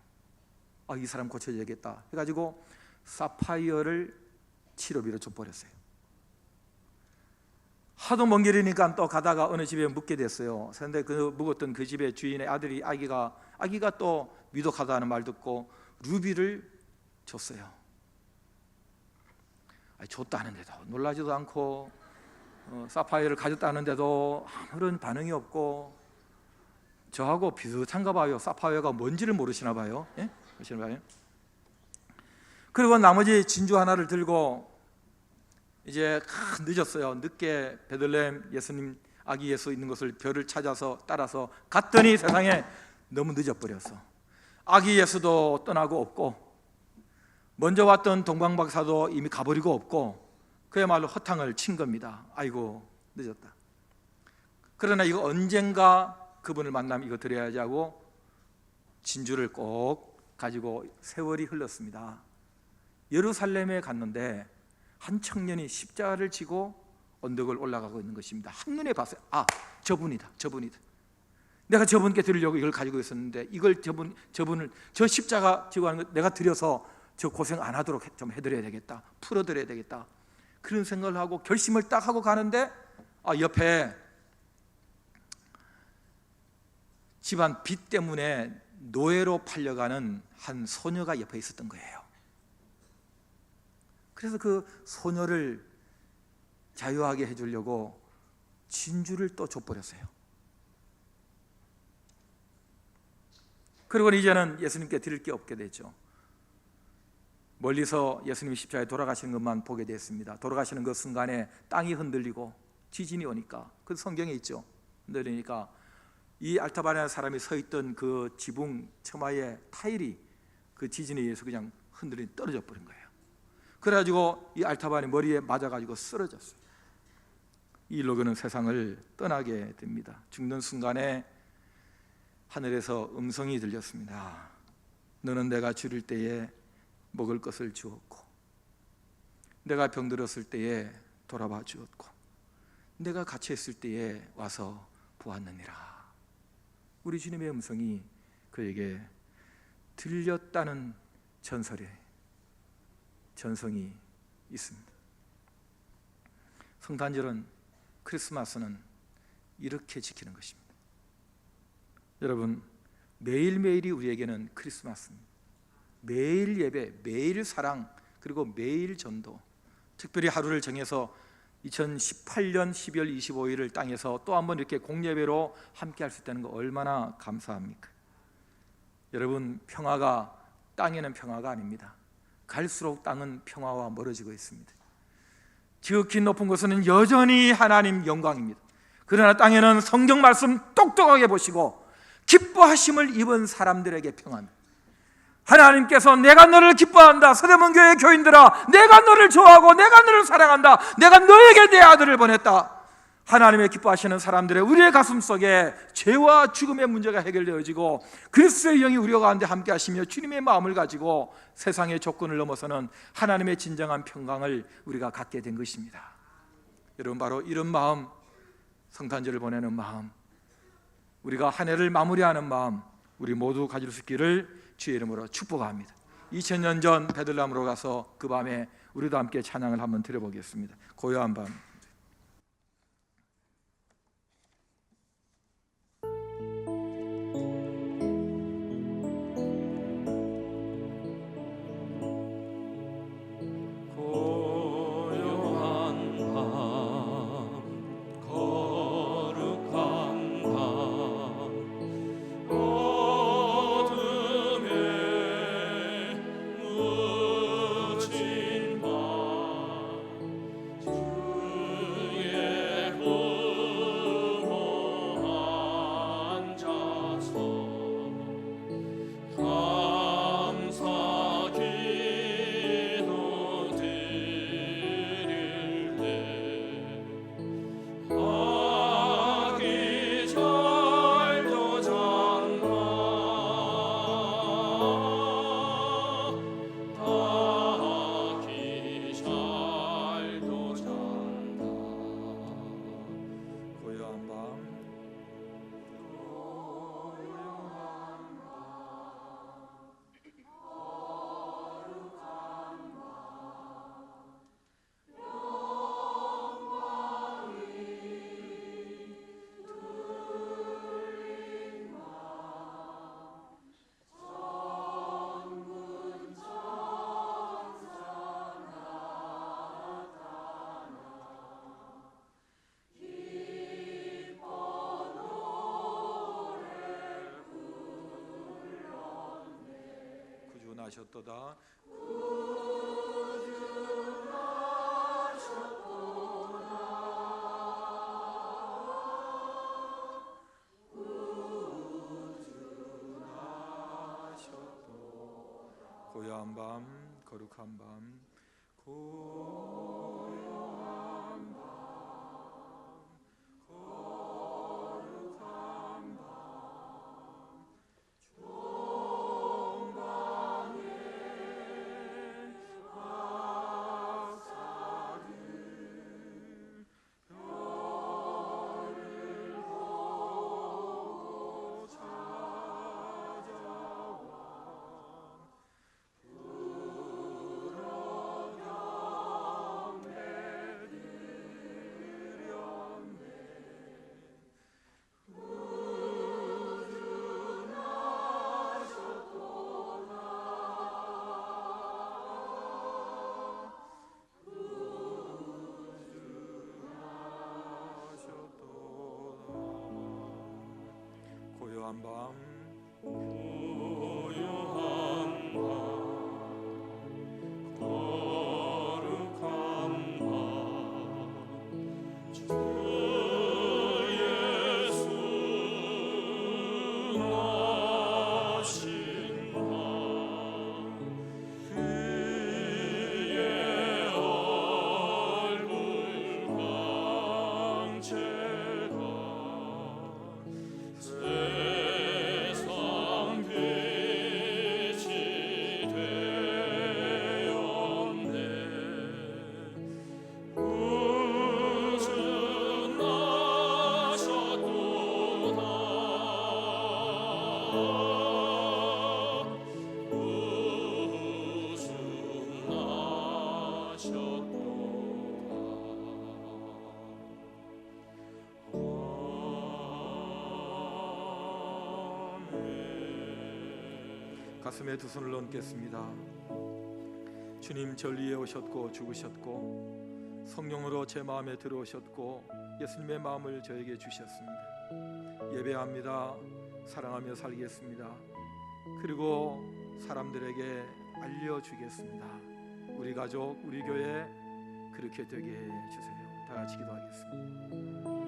Speaker 4: 아, 이 사람 고쳐야겠다 해가지고 사파이어를 치료비로 줘버렸어요. 하도 먼 길이니까 또 가다가 어느 집에 묵게 됐어요. 그런데 그 묵었던 그 집의 주인의 아들이, 아기가 또 위독하다는 말 듣고 루비를 줬어요. 줬다는데도 놀라지도 않고, 사파이어를 가졌다는데도 아무런 반응이 없고, 저하고 비슷한가 봐요. 사파이어가 뭔지를 모르시나 봐요. 예? 모르시나 봐요. 그리고 나머지 진주 하나를 들고 이제 늦었어요. 늦게 베들레헴 예수님 아기 예수 있는 것을 별을 찾아서 따라서 갔더니 세상에 너무 늦어버렸어. 아기 예수도 떠나고 없고, 먼저 왔던 동방박사도 이미 가버리고 없고, 그야말로 허탕을 친 겁니다. 아이고, 늦었다. 그러나 이거 언젠가 그분을 만나면 이거 드려야지 하고 진주를 꼭 가지고 세월이 흘렀습니다. 예루살렘에 갔는데 한 청년이 십자가를 지고 언덕을 올라가고 있는 것입니다. 한눈에 봤어요. 아, 저분이다. 내가 저분께 드리려고 이걸 가지고 있었는데, 이걸 저분을 저 십자가 지고 하는 거 내가 드려서 저 고생 안 하도록 좀 해드려야 되겠다. 풀어드려야 되겠다. 그런 생각을 하고 결심을 딱 하고 가는데, 옆에 집안 빚 때문에 노예로 팔려가는 한 소녀가 옆에 있었던 거예요. 그래서 그 소녀를 자유하게 해주려고 진주를 또 줘버렸어요. 그리고 이제는 예수님께 드릴 게 없게 되죠. 멀리서 예수님이 십자가에 돌아가시는 것만 보게 됐습니다. 돌아가시는 그 순간에 땅이 흔들리고 지진이 오니까, 그 성경에 있죠. 흔들리니까 이 알타반이라는 사람이 서 있던 그 지붕 처마의 타일이 그 지진에 의해서 그냥 흔들리니 떨어져 버린 거예요. 그래가지고 이 알타반이 머리에 맞아가지고 쓰러졌어요. 이 일로 그는 세상을 떠나게 됩니다. 죽는 순간에 하늘에서 음성이 들렸습니다. 너는 내가 줄일 때에 먹을 것을 주었고, 내가 병들었을 때에 돌아봐 주었고, 내가 갇혀있을 때에 와서 보았느니라. 우리 주님의 음성이 그에게 들렸다는 전설의 전성이 있습니다. 성탄절은, 크리스마스는 이렇게 지키는 것입니다. 여러분, 매일매일이 우리에게는 크리스마스입니다. 매일 예배, 매일 사랑, 그리고 매일 전도. 특별히 하루를 정해서 2018년 12월 25일을 땅에서 또 한번 이렇게 공예배로 함께 할 수 있다는 거 얼마나 감사합니까? 여러분, 평화가 땅에는 평화가 아닙니다. 갈수록 땅은 평화와 멀어지고 있습니다. 지극히 높은 곳은 여전히 하나님 영광입니다. 그러나 땅에는 성경 말씀 똑똑하게 보시고 기뻐하심을 입은 사람들에게 평화입니다. 하나님께서 내가 너를 기뻐한다. 서대문교회 교인들아, 내가 너를 좋아하고 내가 너를 사랑한다. 내가 너에게 내 아들을 보냈다. 하나님의 기뻐하시는 사람들의 우리의 가슴 속에 죄와 죽음의 문제가 해결되어지고 그리스도의 영이 우리 가운데 함께 하시며 주님의 마음을 가지고 세상의 조건을 넘어서는 하나님의 진정한 평강을 우리가 갖게 된 것입니다. 여러분, 바로 이런 마음, 성탄절을 보내는 마음, 우리가 한 해를 마무리하는 마음, 우리 모두 가질 수 있기를 주의 이름으로 축복합니다. 2000년 전 베들레헴으로 가서 그 밤에 우리도 함께 찬양을 한번 드려보겠습니다. 고요한 밤. 구주나셨도다. 고요한 밤, 거룩한 밤, 고요한 밤, 거룩한 밤, 종방의 박사들 별을 보고 찾아와 고요한 밤, 고요한 밤, 거룩한 밤, 주 예수 나신 밤, 그의 얼굴 광채가 가슴에 두 손을 얹겠습니다. 주님, 절 위에 오셨고 죽으셨고 성령으로 제 마음에 들어오셨고 예수님의 마음을 저에게 주셨습니다. 예배합니다. 사랑하며 살겠습니다. 그리고 사람들에게 알려주겠습니다. 우리 가족, 우리 교회 그렇게 되게 해주세요. 다 같이 기도하겠습니다.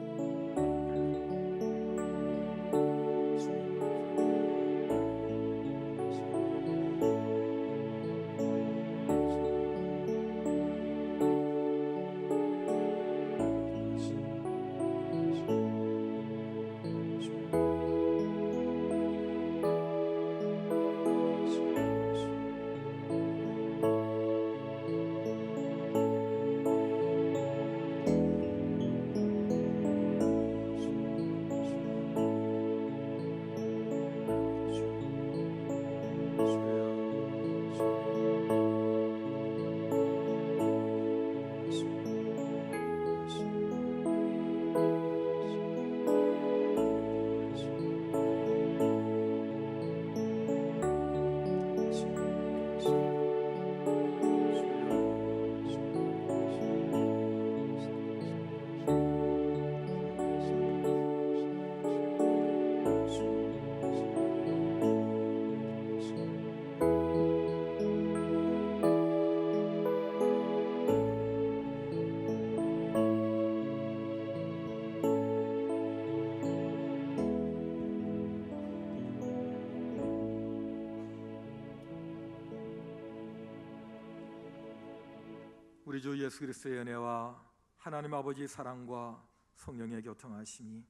Speaker 4: 우리 주 예수 그리스도의 은혜와 하나님 아버지 사랑과 성령의 교통하심이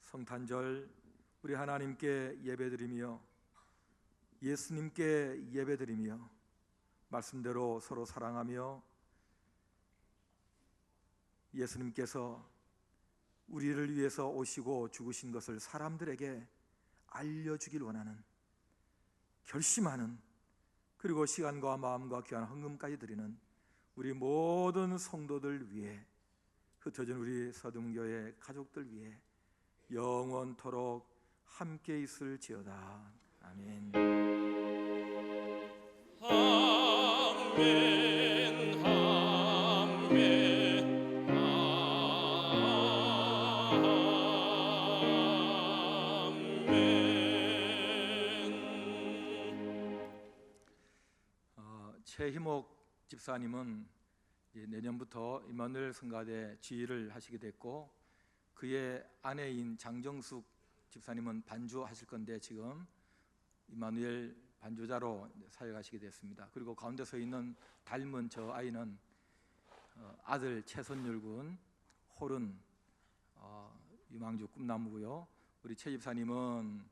Speaker 4: 성탄절 우리 하나님께 예배드리며 예수님께 예배드리며 말씀대로 서로 사랑하며 예수님께서 우리를 위해서 오시고 죽으신 것을 사람들에게 알려주길 원하는 결심하는, 그리고 시간과 마음과 귀한 헌금까지 드리는 우리 모든 성도들 위해, 흩어진 우리 서등교회 가족들 위해 영원토록 함께 있을지어다. 아멘.
Speaker 2: 아멘, 아멘, 아멘.
Speaker 4: 최희목 집사님은 내년부터 임마누엘 성가대 지휘를 하시게 됐고, 그의 아내인 장정숙 집사님은 반주하실 건데 지금 임마누엘 반주자로 사역하시게 됐습니다. 그리고 가운데 서 있는 닮은 저 아이는 아들 최선율 군, 홀은 유망주 꿈나무고요. 우리 최 집사님은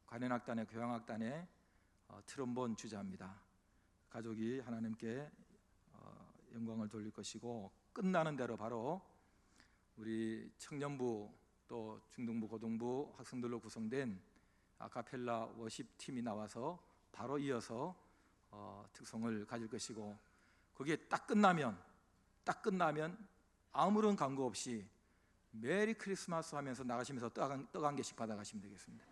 Speaker 4: 관현악단의 교향악단의 트럼본 주자입니다. 가족이 하나님께 영광을 돌릴 것이고, 끝나는 대로 바로 우리 청년부 또 중등부 고등부 학생들로 구성된 아카펠라 워십 팀이 나와서 바로 이어서 특성을 가질 것이고, 거기에 딱 끝나면 아무런 광고 없이 메리 크리스마스 하면서 나가시면서 떡 한 개씩 받아가시면 되겠습니다.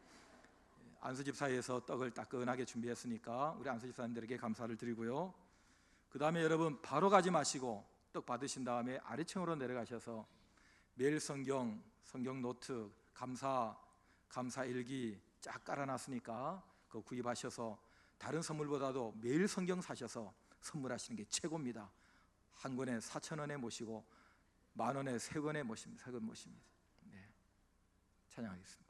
Speaker 4: 안수 집사에서 떡을 따끈하게 준비했으니까 우리 안수 집사님들에게 감사를 드리고요. 그 다음에 여러분 바로 가지 마시고 떡 받으신 다음에 아래층으로 내려가셔서 매일 성경 노트, 감사 일기 쫙 깔아놨으니까 그거 구입하셔서 다른 선물보다도 매일 성경 사셔서 선물하시는 게 최고입니다. 한 권에 4,000원에 모시고 10,000원에 3권에 모십니다. 네, 찬양하겠습니다.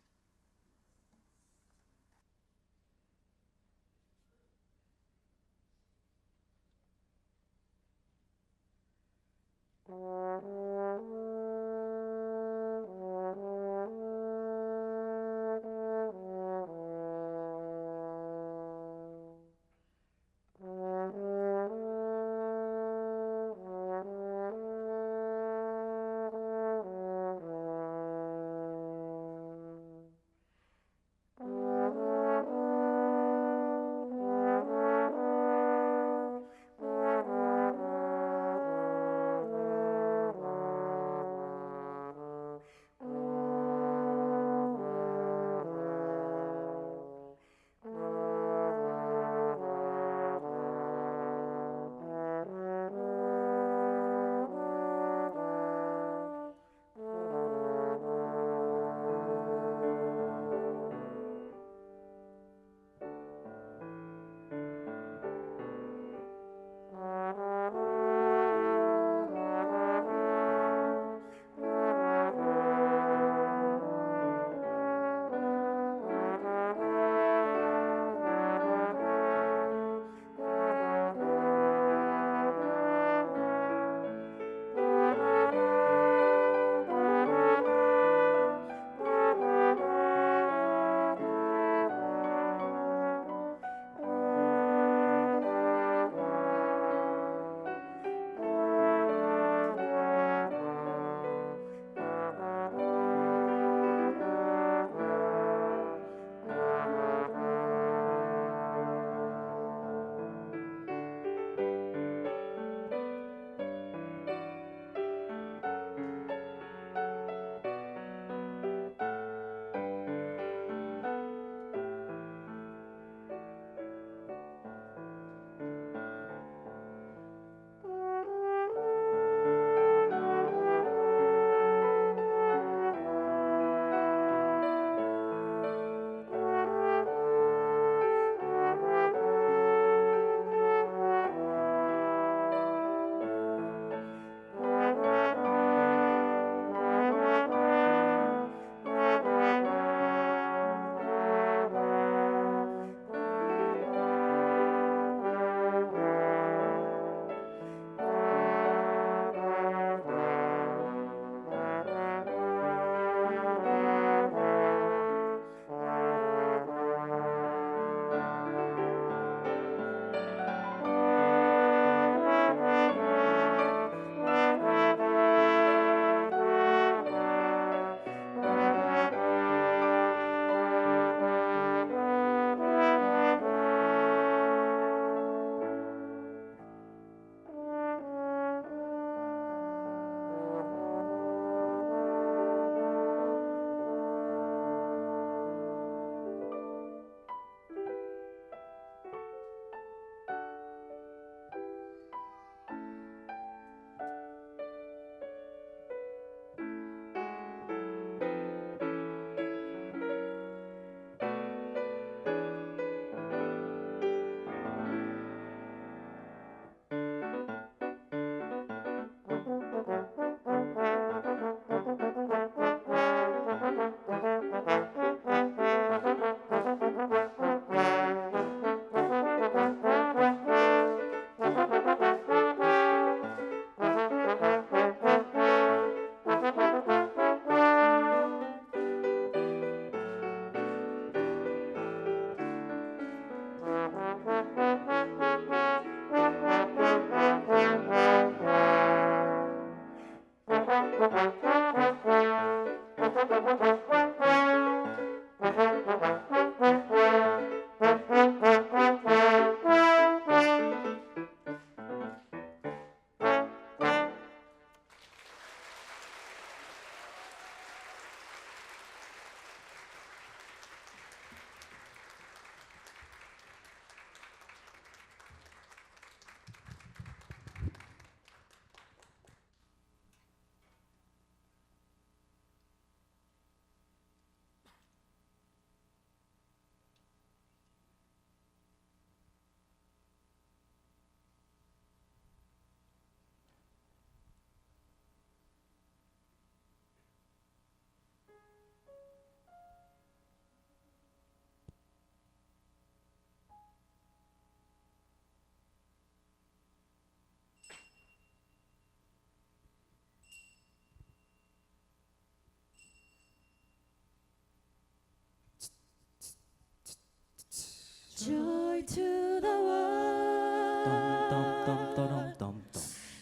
Speaker 5: Joy to the world.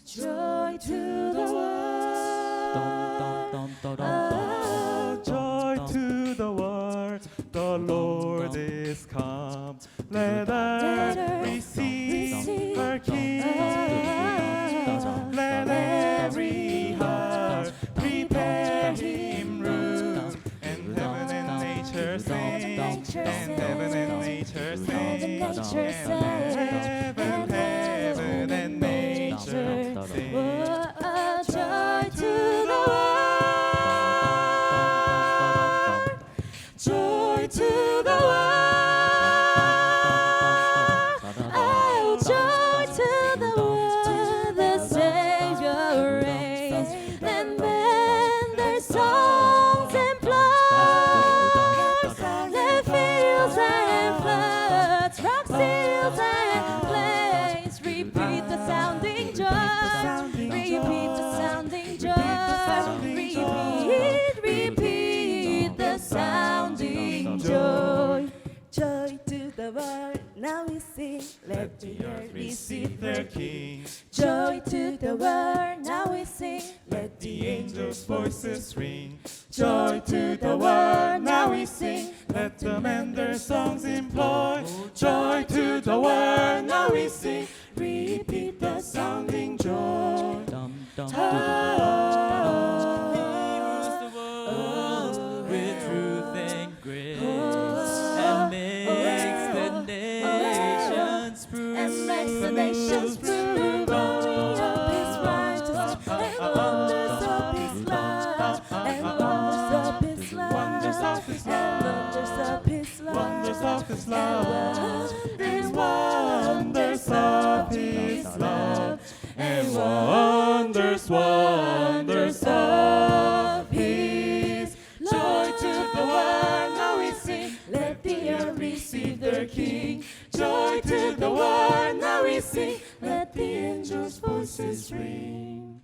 Speaker 5: Joy to the world.
Speaker 6: Joy to the world, the Lord is come. Let earth receive her King. Let every heart prepare him room. And heaven and nature sing. And heaven and nature sing. And heaven and nature sing.
Speaker 5: Joy to the world. Joy to the world. Oh, joy to the world. The Savior reigns. Then bend their songs and floods. Let fields and floods, rock seals and plains. Repeat the sounding joy. Repeat the sounding joy. Repeat the sounding joy. Joy to the world, now we sing. Let the earth receive
Speaker 6: Their King.
Speaker 5: joy to the world, now we sing.
Speaker 6: Let the angels' voices ring. Joy to the world, now we sing. Let them end their songs employ. Joy to the world, now we sing. Repeat the sounding joy.
Speaker 2: With truth and grace, and makes the nations prove.
Speaker 5: And makes the nations prove of His righteousness and wonders of His love, and wonders of His love,
Speaker 6: Wonders of His
Speaker 5: and
Speaker 6: love.
Speaker 5: wonders of His love,
Speaker 6: Wonders of His love.
Speaker 5: and
Speaker 6: Wonders of His love. And wonders, wonders of His joy to the world, now we sing.
Speaker 5: let the earth receive their King.
Speaker 6: Joy to the world, now we sing.
Speaker 5: Let the angels' voices
Speaker 6: ring.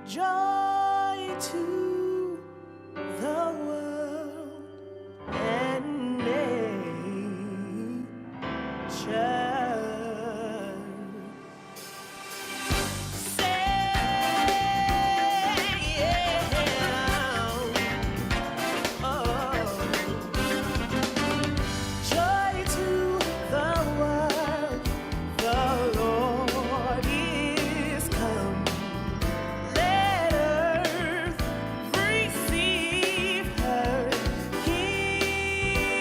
Speaker 7: Joy to the world and nature. Joy to the world, the Lord is come. Let earth receive her King.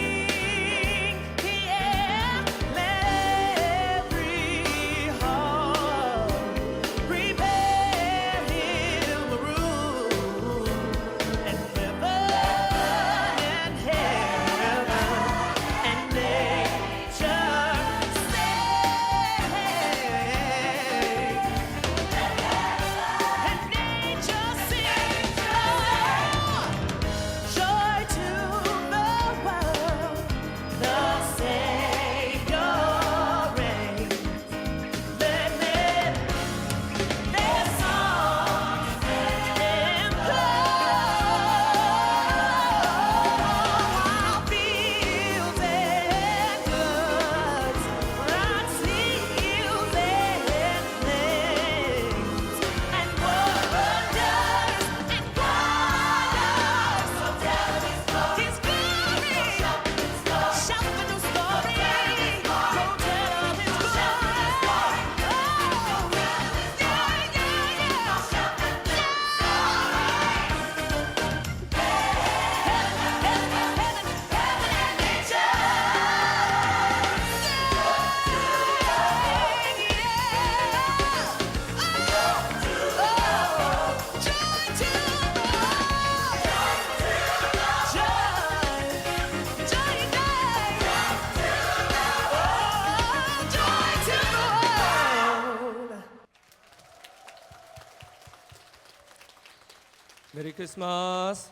Speaker 7: Yeah, let every heart prepare him room. And heaven and nature sing. Joy to the world, the Savior reigns. Let men their songs employ. Fields and floods, rock seals and plains, and wonders and wonders. So tell His glory, shout the new story. Go tell of His glory. Oh, yeah,
Speaker 2: 메리 크리스마스.